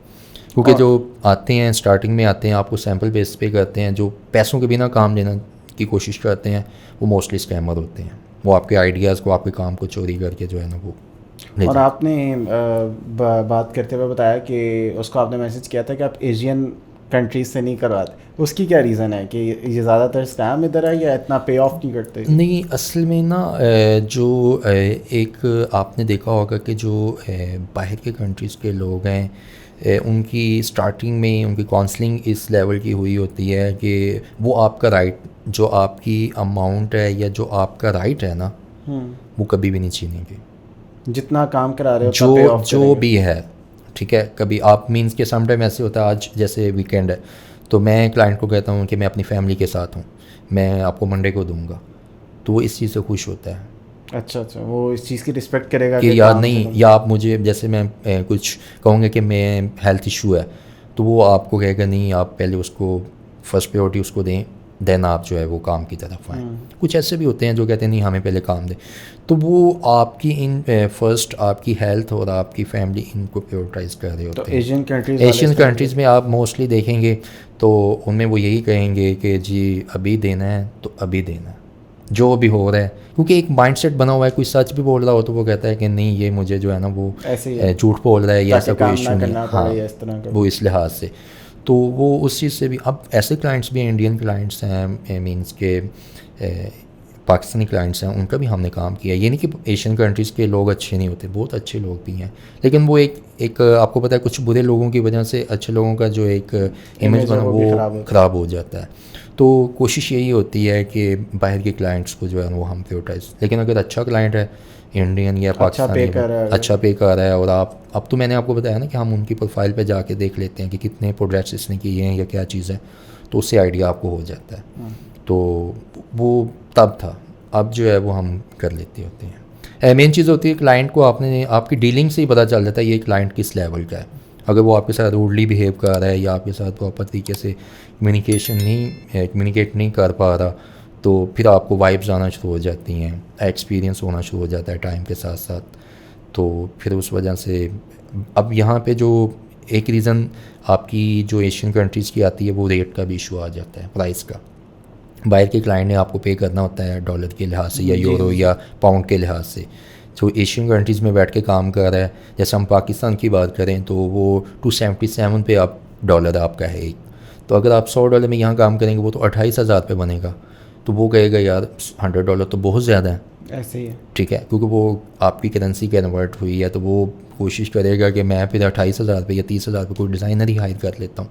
[SPEAKER 1] क्योंकि जो आते हैं स्टार्टिंग में आते हैं आपको सैम्पल बेस पे करते हैं, जो पैसों के बिना काम लेना की कोशिश करते हैं वो मोस्टली स्कैमर होते हैं। वो आपके आइडियाज़ को, आपके काम को चोरी करके जो है ना वो ले
[SPEAKER 2] और
[SPEAKER 1] जाते हैं।
[SPEAKER 2] आपने बात करते हुए बताया कि उसको आपने मैसेज किया था कि आप एशियन कंट्रीज से नहीं करवाते, उसकी क्या रीज़न है कि ये ज़्यादातर स्कैम इधर है या इतना पे ऑफ नहीं करते?
[SPEAKER 1] नहीं, असल में ना जो एक आपने देखा होगा कि जो बाहर के कंट्रीज़ के लोग हैं उनकी स्टार्टिंग में उनकी काउंसलिंग इस लेवल की हुई होती है कि वो आपका राइट, जो आपकी अमाउंट है या जो आपका राइट है ना, वो कभी भी नहीं छीनेंगे।
[SPEAKER 2] जितना काम करा रहे हो उतना पे ऑफ
[SPEAKER 1] जो भी है, ठीक है। कभी आप मीन्स के समटाइम ऐसे होता है, आज जैसे वीकेंड है तो मैं क्लाइंट को कहता हूँ कि मैं अपनी फैमिली के साथ हूँ, मैं आपको मंडे को दूंगा, तो वो इस चीज़ से खुश होता है
[SPEAKER 2] अच्छा, वो इस चीज़ की रिस्पेक्ट करेगा
[SPEAKER 1] कि यार नहीं, या आप मुझे जैसे मैं कुछ कहूँगा कि मैं हेल्थ इशू है तो वो आपको कहेगा नहीं, आप पहले उसको फर्स्ट प्रायोरिटी उसको दें, देन आप जो है वो काम की तरफ आएँ। कुछ ऐसे भी होते हैं जो कहते हैं नहीं हमें पहले काम दें, तो वो आपकी इन फर्स्ट आपकी हेल्थ और आपकी फैमिली इनको प्रायोरिटाइज कर रहे होते हैं। एशियन कंट्रीज़ में आप मोस्टली देखेंगे तो उनमें वो यही कहेंगे कि जी अभी देना है तो अभी देना है, जो भी हो रहा है। क्योंकि एक माइंडसेट बना हुआ है, कोई सच भी बोल रहा हो तो वो कहता है कि नहीं ये मुझे जो है ना वो झूठ बोल रहा है या ऐसा कोई इशू नहीं। हाँ, वो इस लिहाज से तो वो उस चीज़ से भी। अब ऐसे क्लाइंट्स भी हैं, इंडियन क्लाइंट्स हैं, मींस के पाकिस्तानी क्लाइंट्स हैं, उनका भी हमने काम किया। ये नहीं कि एशियन कंट्रीज़ के लोग अच्छे नहीं होते, बहुत अच्छे लोग भी हैं, लेकिन वो एक आपको पता है कुछ बुरे लोगों की वजह से अच्छे लोगों का जो एक इमेज बना वो ख़राब हो जाता है। तो कोशिश यही होती है कि बाहर के क्लाइंट्स को जो है वो हम प्रायोरिटाइज, लेकिन अगर अच्छा क्लाइंट है इंडियन या पाकिस्तानी अच्छा पे कर रहा है और आप अब तो मैंने आपको बताया ना कि हम उनकी प्रोफाइल पे जाके देख लेते हैं कि कितने प्रोजेक्ट्स इसने किए हैं या क्या चीज़ है, तो उससे आइडिया आपको हो जाता है। तो वो तब था, अब जो है वो हम कर लेते होते हैं। मेन चीज़ होती है क्लाइंट को आपने आपकी डीलिंग से ही पता चल जाता है ये क्लाइंट किस लेवल का है। अगर वो आपके साथ रूडली बिहेव कर रहा है या आपके साथ प्रॉपर तरीके से कम्युनिकेट नहीं कर पा रहा, तो फिर आपको वाइब्स आना शुरू हो जाती हैं, एक्सपीरियंस होना शुरू हो जाता है टाइम के साथ साथ। तो फिर उस वजह से अब यहाँ पे जो एक रीज़न आपकी जो एशियन कंट्रीज़ की आती है वो रेट का भी इशू आ जाता है, प्राइस का। बाहर के क्लाइंट ने आपको पे करना होता है डॉलर के लिहाज से या यूरो या पाउंड के लिहाज से। जो एशियन कंट्रीज़ में बैठ के काम कर रहा है, जैसे हम पाकिस्तान की बात करें तो वो 277 पे आप डॉलर आपका है एक, तो अगर आप $100 में यहाँ काम करेंगे वो तो 28,000 पे बनेगा, तो वो कहेगा यार $100 तो बहुत ज़्यादा है।
[SPEAKER 2] ऐसे ही है,
[SPEAKER 1] ठीक है, क्योंकि वो आपकी करेंसी कन्वर्ट हुई है, तो वो कोशिश करेगा कि मैं फिर 28,000 पे या 30,000 पे कोई डिज़ाइनर ही हायर कर लेता हूँ।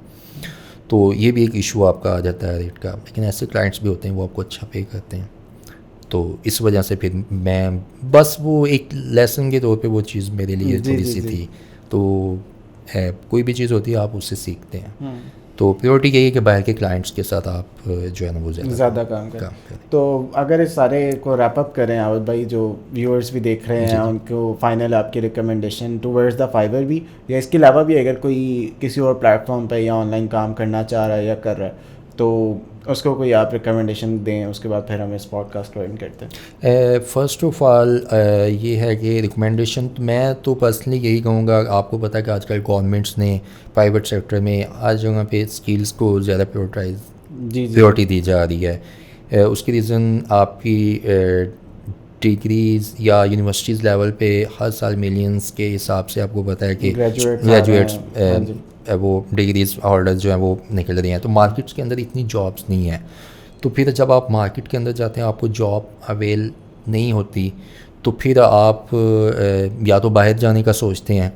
[SPEAKER 1] तो ये भी एक इशू आपका आ जाता है रेट का। लेकिन ऐसे क्लाइंट्स भी होते हैं वो आपको अच्छा पे करते हैं, तो इस वजह से फिर मैं बस वो एक लेसन के तौर पे वो चीज़ मेरे लिए थोड़ी सी थी। तो है, कोई भी चीज़ होती है आप उससे सीखते हैं। तो प्योरिटी यही है कि बाहर के क्लाइंट्स के साथ आप जो है ना वो ज़्यादा काम करें।
[SPEAKER 2] तो अगर इस सारे को रैप अप करें आविद भाई, जो व्यूअर्स भी देख रहे हैं उनको फाइनल आपकी रिकमेंडेशन टूवर्ड्स द फाइवर भी, या इसके अलावा भी अगर कोई किसी और प्लेटफॉर्म पे या ऑनलाइन काम करना चाह रहा है या कर रहा है तो उसको कोई आप रिकमेंडेशन दें, उसके बाद फिर हम इस पॉडकास्ट को एंड करते हैं।
[SPEAKER 1] फ़र्स्ट ऑफ ऑल ये है कि रिकमेंडेशन मैं तो पर्सनली यही कहूँगा, आपको पता है कि आजकल गवर्नमेंट्स ने प्राइवेट सेक्टर में हर जगह पे स्किल्स को ज़्यादा प्रायोरिटी दी जा रही है। उसकी रीज़न आपकी डिग्रीज़ या यूनिवर्सिटीज़ लेवल पे हर साल मिलियंस के हिसाब से आपको पता है कि ग्रेजुएट्स वो डिग्रीज होल्डर्स जो हैं वो निकल रही हैं, तो मार्केट्स के अंदर इतनी जॉब्स नहीं है। तो फिर जब आप मार्केट के अंदर जाते हैं आपको जॉब अवेल नहीं होती, तो फिर आप या तो बाहर जाने का सोचते हैं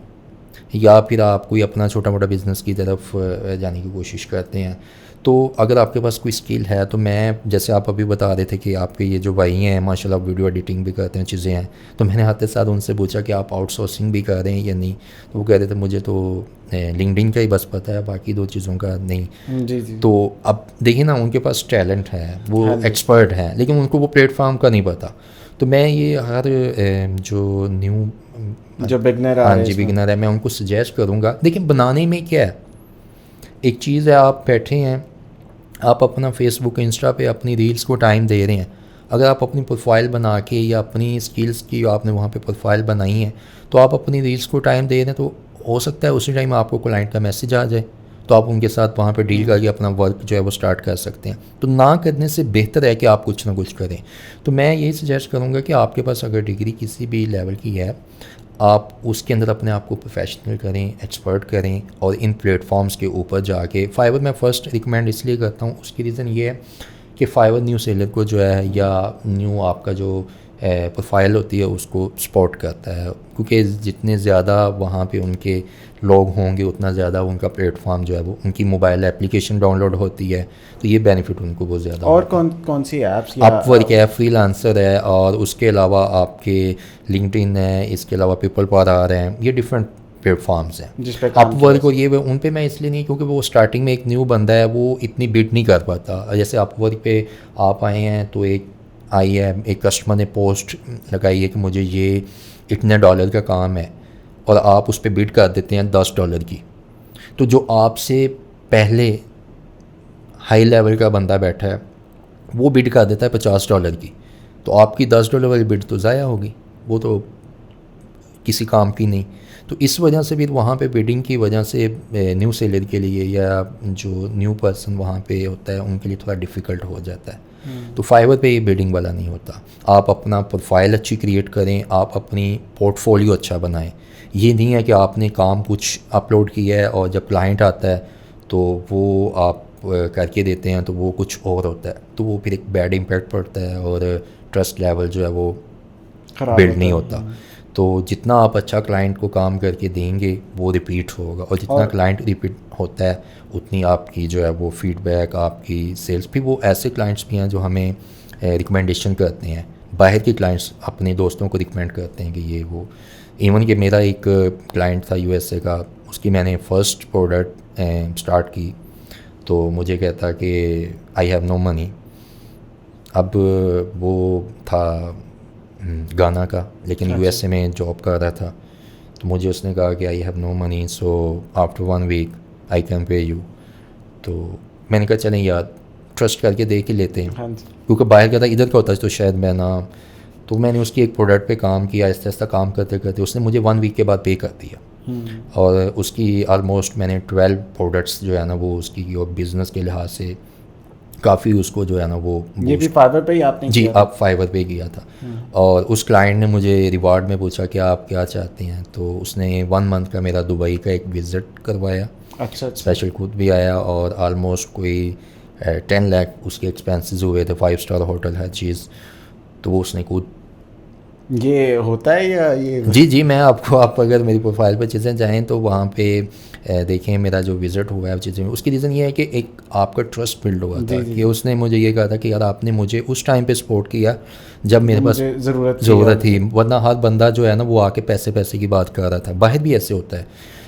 [SPEAKER 1] या फिर आप कोई अपना छोटा मोटा बिज़नेस की तरफ जाने की कोशिश करते हैं। तो अगर आपके पास कोई स्किल है, तो मैं जैसे आप अभी बता रहे थे कि आपके ये जो भाई हैं माशाल्लाह वीडियो एडिटिंग भी करते हैं, चीज़ें हैं, तो मैंने आते साथ उनसे पूछा कि आप आउटसोर्सिंग भी कर रहे हैं या नहीं, तो वो कह रहे थे मुझे तो लिंक्डइन का ही बस पता है, बाकी दो चीज़ों का नहीं।
[SPEAKER 2] जी।
[SPEAKER 1] तो अब देखिए ना, उनके पास टैलेंट है, वो एक्सपर्ट हैं, लेकिन उनको वो प्लेटफॉर्म का नहीं पता। तो मैं ये हर जो
[SPEAKER 2] जो बिगनर
[SPEAKER 1] बिगनर है मैं उनको सजेस्ट करूँगा। देखिए बनाने में क्या है, एक चीज़ है आप बैठे हैं, आप अपना फेसबुक इंस्टा पे अपनी रील्स को टाइम दे रहे हैं, अगर आप अपनी प्रोफाइल बना के या अपनी स्किल्स की आपने वहाँ पे प्रोफाइल बनाई है तो आप अपनी रील्स को टाइम दे रहे हैं, तो हो सकता है उसी टाइम आपको क्लाइंट का मैसेज आ जाए, तो आप उनके साथ वहाँ पे डील करके अपना वर्क जो है वो स्टार्ट कर सकते हैं। तो ना करने से बेहतर है कि आप कुछ ना कुछ करें। तो मैं यही सजेस्ट करूँगा कि आपके पास अगर डिग्री किसी भी लेवल की है, आप उसके अंदर अपने आप को प्रोफेशनल करें, एक्सपर्ट करें, और इन प्लेटफॉर्म्स के ऊपर जाके फाइवर मैं फ़र्स्ट रिकमेंड इसलिए करता हूँ, उसकी रीज़न ये है कि फाइवर न्यू सेलर को जो है या न्यू आपका जो प्रोफाइल होती है उसको सपोर्ट करता है, क्योंकि जितने ज़्यादा वहाँ पे उनके लोग होंगे उतना ज़्यादा उनका प्लेटफॉर्म जो है वो उनकी मोबाइल एप्लीकेशन डाउनलोड होती है, तो ये बेनिफिट उनको बहुत ज़्यादा
[SPEAKER 2] और कौन सी ऐप्स या
[SPEAKER 1] अपवर्क है, फ्रीलांसर है, और उसके अलावा आपके लिंक्डइन है, इसके अलावा पीपल पावर हैं, ये डिफरेंट प्लेटफॉर्म्स हैं
[SPEAKER 2] जिस पे
[SPEAKER 1] अपवर्क। और ये उन पे मैं इसलिए नहीं, क्योंकि वो स्टार्टिंग में एक न्यू बंदा है वो इतनी बिड नहीं कर पाता। जैसे अपवर्क पे आप आए हैं तो एक आई है, एक कस्टमर ने पोस्ट लगाई है कि मुझे ये इतने डॉलर का काम है, और आप उस पर बिड कर देते हैं $10 की, तो जो आपसे पहले हाई लेवल का बंदा बैठा है वो बिड कर देता है $50 की, तो आपकी $10 वाली बिड तो ज़ाया होगी, वो तो किसी काम की नहीं। तो इस वजह से भी वहाँ पे बिडिंग की वजह से न्यू सेलर के लिए या जो न्यू पर्सन वहाँ पे होता है उनके लिए थोड़ा डिफ़िकल्ट हो जाता है। तो फाइवर पे ये बिडिंग वाला नहीं होता। आप अपना प्रोफाइल अच्छी क्रिएट करें, आप अपनी पोर्टफोलियो अच्छा बनाएं। ये नहीं है कि आपने काम कुछ अपलोड किया है और जब क्लाइंट आता है तो वो आप करके देते हैं तो वो कुछ और होता है, तो वो फिर एक बैड इम्पैक्ट पड़ता है और ट्रस्ट लेवल जो है वो बिल्ड नहीं होता। तो जितना आप अच्छा क्लाइंट को काम करके देंगे वो रिपीट होगा, और जितना क्लाइंट रिपीट होता है उतनी आपकी जो है वो फीडबैक, आपकी सेल्स। फिर वो ऐसे क्लाइंट्स भी हैं जो हमें रिकमेंडेशन करते हैं, बाहर के क्लाइंट्स अपने दोस्तों को रिकमेंड करते हैं कि ये वो। इवन कि मेरा एक क्लाइंट था यूएसए का, उसकी मैंने फ़र्स्ट प्रोडक्ट स्टार्ट की तो मुझे कहता कि आई हैव नो मनी। अब वो था गाना का, लेकिन यूएसए में जॉब कर रहा था, तो मुझे उसने कहा कि I have no money, so after 1 week I can pay you. तो मैंने कहा चलें यार ट्रस्ट करके दे के लेते हैं, क्योंकि बाहर का था, इधर का होता है तो शायद मैं ना। तो मैंने उसकी एक प्रोडक्ट पे काम किया, आहिस्ता आहिस्ता काम करते करते उसने मुझे 1 वीक के बाद पे कर दिया। और उसकी ऑलमोस्ट मैंने 12 प्रोडक्ट्स जो है ना वो उसकी और बिज़नेस के लिहाज से काफ़ी उसको जो है ना वो
[SPEAKER 2] ये भी फाइवर पे ही आपने
[SPEAKER 1] जी आप फाइवर पे किया था। और उस क्लाइंट ने मुझे रिवार्ड में पूछा कि आप क्या चाहते हैं, तो उसने 1 मंथ का मेरा दुबई का एक विज़िट करवाया।
[SPEAKER 2] अच्छा
[SPEAKER 1] स्पेशल खुद भी आया, और ऑलमोस्ट कोई 10 लाख उसके एक्सपेंसेस हुए थे, 5 स्टार होटल हर चीज़, तो वो उसने खुद।
[SPEAKER 2] ये होता है या ये
[SPEAKER 1] जी मैं आपको, आप अगर मेरी प्रोफाइल पर चीज़ें जाएँ तो वहाँ पे देखें मेरा जो विज़िट हुआ है चीज़ें, उसकी रीज़न ये है कि एक आपका ट्रस्ट बिल्ड हुआ था कि उसने मुझे ये कहा था कि यार आपने मुझे उस टाइम पे सपोर्ट किया जब मेरे पास ज़रूरत थी, वरना हर बंदा जो है ना वो आके पैसे की बात कर रहा था। बाहर भी ऐसे होता है,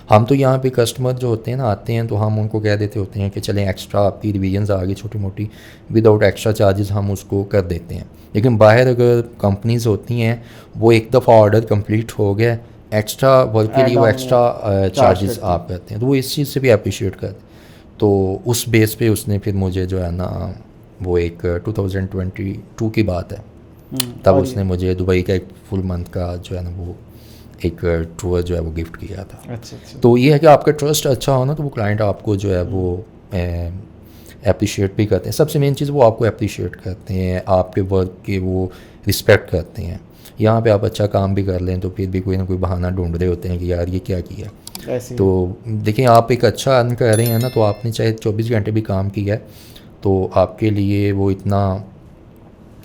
[SPEAKER 1] हम तो यहाँ पे कस्टमर जो होते हैं ना आते हैं तो हम उनको कह देते होते हैं कि चलें एक्स्ट्रा आपकी रिवीजन्स आ गई छोटी मोटी, विदाउट एक्स्ट्रा चार्जेस हम उसको कर देते हैं। लेकिन बाहर अगर कंपनीज़ होती हैं वो एक दफ़ा ऑर्डर कंप्लीट हो गया, एक्स्ट्रा वर्क के लिए वो एक्स्ट्रा चार्जेस आप करते हैं, तो वो इस चीज़ से भी अप्रिशिएट करते हैं। तो उस बेस पे उसने फिर मुझे जो है ना वो एक 2022 की बात है, तब उसने मुझे दुबई का एक फुल मंथ का जो है ना वो एक टूर जो है वो गिफ्ट किया था।
[SPEAKER 2] अच्छा।
[SPEAKER 1] तो ये है कि आपका ट्रस्ट अच्छा हो ना तो वो क्लाइंट आपको जो है वो अप्रिशिएट भी करते हैं। सबसे मेन चीज़ वो आपको अप्रिशिएट करते हैं, आपके वर्क के वो रिस्पेक्ट करते हैं। यहाँ पे आप अच्छा काम भी कर लें तो फिर भी कोई ना कोई बहाना ढूंढ रहे होते हैं कि यार ये क्या किया। तो देखिए आप एक अच्छा अर्न कर रहे हैं ना, तो आपने चाहे 24 घंटे भी काम किया है तो आपके लिए वो इतना।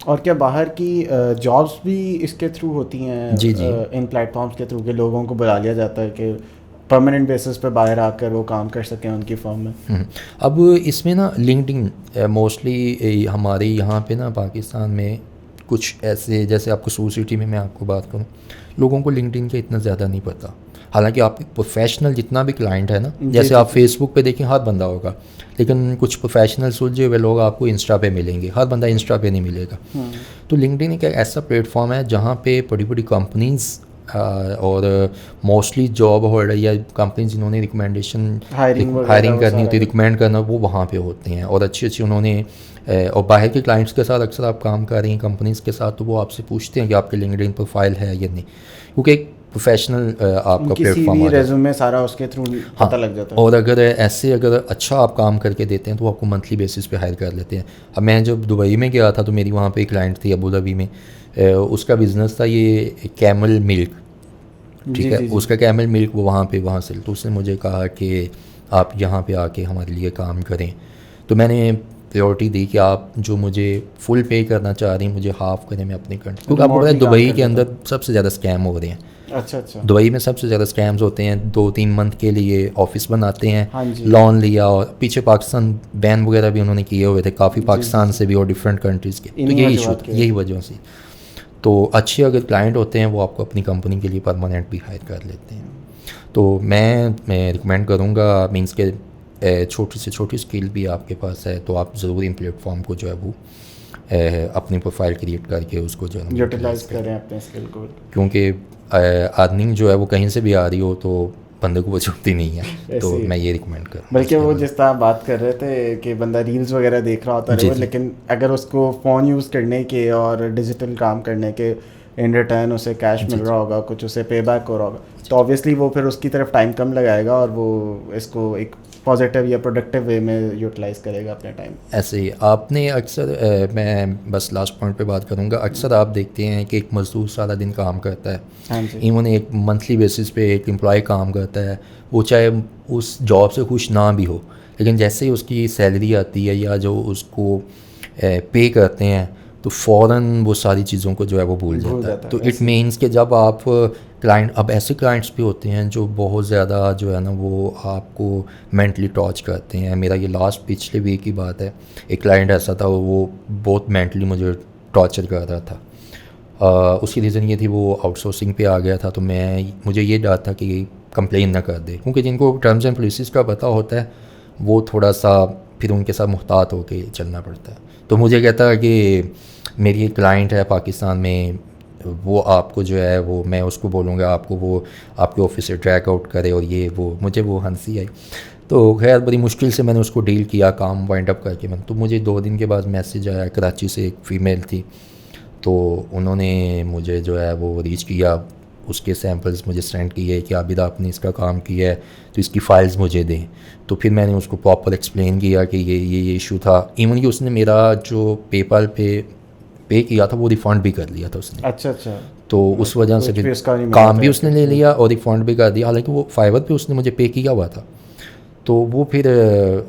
[SPEAKER 2] और क्या बाहर की जॉब्स भी इसके थ्रू होती हैं?
[SPEAKER 1] जी
[SPEAKER 2] इन प्लेटफॉर्म्स के थ्रू के लोगों को बुला लिया जाता है कि परमानेंट बेसिस पे बाहर आकर वो काम कर सकें उनकी फर्म में।
[SPEAKER 1] अब इसमें ना लिंक्डइन मोस्टली हमारे यहाँ पे ना पाकिस्तान में कुछ ऐसे, जैसे आपको सूर सिटी में मैं आपको बात करूँ, लोगों को लिंक्डइन का इतना ज़्यादा नहीं पता। हालांकि आप प्रोफेशनल जितना भी क्लाइंट है ना, जैसे आप फेसबुक पे देखें हर बंदा होगा, लेकिन कुछ प्रोफेशनल सुलझे हुए लोग आपको इंस्टा पे मिलेंगे, हर बंदा इंस्टा पे नहीं मिलेगा। तो लिंक्डइन एक ऐसा प्लेटफॉर्म है जहाँ पे बड़ी बड़ी कंपनीज़ और मोस्टली जॉब होल्डर या कंपनी जिन्होंने रिकमेंडेशन हायरिंग करनी होती है, रिकमेंड करना, वो वहाँ पे होते हैं। और अच्छी अच्छी उन्होंने और बाहर के क्लाइंट्स के साथ अक्सर आप काम कर रही हैं कंपनीज़ के साथ, तो वो आपसे पूछते हैं कि आपके लिंक्डइन प्रोफाइल है या नहीं, क्योंकि एक प्रोफेशनल आपका प्लेटफॉर्म
[SPEAKER 2] रेज्यूमे सारा उसके थ्रू पता लग जाता है।
[SPEAKER 1] और अगर अच्छा आप काम करके देते हैं तो आपको मंथली बेसिस पे हायर कर लेते हैं। अब मैं जब दुबई में गया था तो मेरी वहाँ पे एक क्लाइंट थी अबू धाबी में, उसका बिज़नेस था ये कैमल मिल्क, ठीक है, उसका कैमल मिल्क वो वहाँ से, तो उसने मुझे कहा कि आप यहाँ पे आके हमारे लिए काम करें। तो मैंने प्रायोरिटी दी कि आप जो मुझे फुल पे करना चाह रही हैं मुझे हाफ करें मैं अपनी कंट्री, क्योंकि आपको पता है दुबई के अंदर सबसे ज़्यादा स्कैम हो रहे हैं।
[SPEAKER 2] अच्छा
[SPEAKER 1] दुबई में सबसे ज़्यादा स्कैम्स होते हैं। 2-3 मंथ के लिए ऑफिस बनाते हैं,
[SPEAKER 2] हाँ
[SPEAKER 1] लोन लिया, और पीछे पाकिस्तान बैन वगैरह भी उन्होंने किए हुए थे काफ़ी, पाकिस्तान से भी और डिफरेंट कंट्रीज़ के, तो यही इशू, यही वजह से। तो अच्छे अगर क्लाइंट होते हैं वो आपको अपनी कंपनी के लिए परमानेंट भी हायर कर लेते हैं। तो मैं रिकमेंड करूँगा, मीन्स के छोटी से छोटी स्किल भी आपके पास है तो आप ज़रूर इन प्लेटफॉर्म को जो है वो अपनी प्रोफाइल क्रिएट करके उसको जो है
[SPEAKER 2] यूटिलाइज करें अपने स्किल को,
[SPEAKER 1] क्योंकि अर्निंग जो है वो कहीं से भी आ रही हो तो बंदे को वो छूटती नहीं है। तो मैं ये रिकमेंड करूँ।
[SPEAKER 2] बल्कि वो जिस तरह बात कर रहे थे कि बंदा रील्स वगैरह देख रहा होता है, लेकिन अगर उसको फ़ोन यूज़ करने के और डिजिटल काम करने के इन रिटर्न उसे कैश मिल रहा होगा, कुछ उसे पे बैक हो रहा होगा, तो ऑब्वियसली वो फिर उसकी तरफ टाइम कम लगाएगा और वो इसको एक पॉजिटिव या प्रोडक्टिव वे में यूटिलाइज करेगा अपने टाइम।
[SPEAKER 1] ऐसे ही आपने अक्सर मैं बस लास्ट पॉइंट पे बात करूँगा, अक्सर आप देखते हैं कि एक मज़दूर सारा दिन काम करता है,
[SPEAKER 2] हाँ जी,
[SPEAKER 1] इवन एक मंथली बेसिस पे एक एम्प्लॉय काम करता है, वो चाहे उस जॉब से खुश ना भी हो, लेकिन जैसे ही उसकी सैलरी आती है या जो उसको पे करते हैं तो फ़ौरन वो सारी चीज़ों को जो है वो भूल जाता है। तो इट मीन्स कि जब आप क्लाइंट, अब ऐसे क्लाइंट्स भी होते हैं जो बहुत ज़्यादा जो है ना वो आपको मेंटली टॉर्च करते हैं। मेरा ये लास्ट पिछले वीक की बात है, एक क्लाइंट ऐसा था वो बहुत मेंटली मुझे टॉर्चर कर रहा था। उसकी रीज़न ये थी वो आउटसोर्सिंग पे आ गया था, तो मुझे ये डर था कि कंप्लेन ना कर दे, क्योंकि जिनको टर्म्स एंड पॉलिसीज़ का पता होता है वो थोड़ा सा फिर उनके साथ मुहतात होकर चलना पड़ता है। तो मुझे कहता है कि मेरी एक क्लाइंट है पाकिस्तान में, वो आपको जो है वो मैं उसको बोलूँगा आपको वो आपके ऑफिस से ट्रैक आउट करे, और ये वो मुझे वो हंसी आई। तो खैर बड़ी मुश्किल से मैंने उसको डील किया, काम वाइंड अप करके मैंने, तो मुझे 2 दिन के बाद मैसेज आया, कराची से एक फ़ीमेल थी, तो उन्होंने मुझे जो है वो रीच किया, उसके सैम्पल्स मुझे सेंड किए कि आबिद आपने इसका काम किया है तो इसकी फ़ाइल्स मुझे दें। तो फिर मैंने उसको प्रॉपर एक्सप्लेन किया कि ये इशू था। इवन कि उसने मेरा जो पेपाल पे किया था वो रिफ़ंड भी कर लिया था उसने।
[SPEAKER 2] अच्छा,
[SPEAKER 1] तो उस वजह से फिर काम भी उसने ले लिया और रिफ़ंड भी कर दिया, हालांकि वो फाइवर पे उसने मुझे पे किया हुआ था। तो वो फिर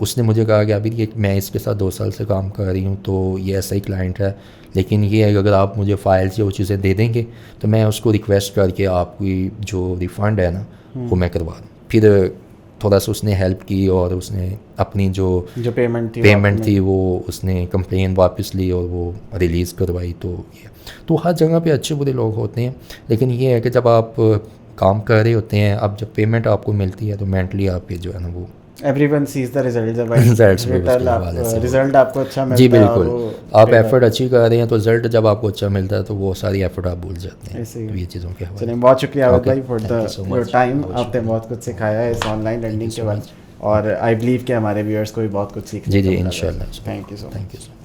[SPEAKER 1] उसने मुझे कहा कि अभी ये मैं इसके साथ 2 साल से काम कर रही हूँ, तो ये ऐसा ही क्लाइंट है, लेकिन ये है अगर आप मुझे फ़ाइल्स या वो चीज़ें दे देंगे तो मैं उसको रिक्वेस्ट करके आपकी जो रिफ़ंड है ना वो मैं करवा दूँ। फिर थोड़ा सा उसने हेल्प की और उसने अपनी जो पेमेंट थी वो उसने कंप्लेन वापस ली और वो रिलीज़ करवाई। तो हर जगह पे अच्छे बुरे लोग होते हैं, लेकिन ये है कि जब आप काम कर रहे होते हैं, अब जब पेमेंट आपको मिलती है तो मेंटली आप जो है ना वो
[SPEAKER 2] एवरीवन सीज द रिजल्ट, जब रिजल्ट आपको अच्छा मिलता है।
[SPEAKER 1] जी बिल्कुल, आप एफर्ट अच्छी कर रहे हैं तो रिजल्ट जब आपको अच्छा मिलता है तो वो सारी एफर्ट आप भूल जाते हैं। तो ये चीज़ों के हवाले।
[SPEAKER 2] चलिए, बहुत शुक्रिया आबिद भाई फॉर योर टाइम, आपने बहुत कुछ सिखाया है इस ऑनलाइन लर्निंग के बारे में, और आई बिलीव कि हमारे व्यूअर्स को भी बहुत कुछ सीखने
[SPEAKER 1] जी इंशाल्लाह।
[SPEAKER 2] Thank you so much.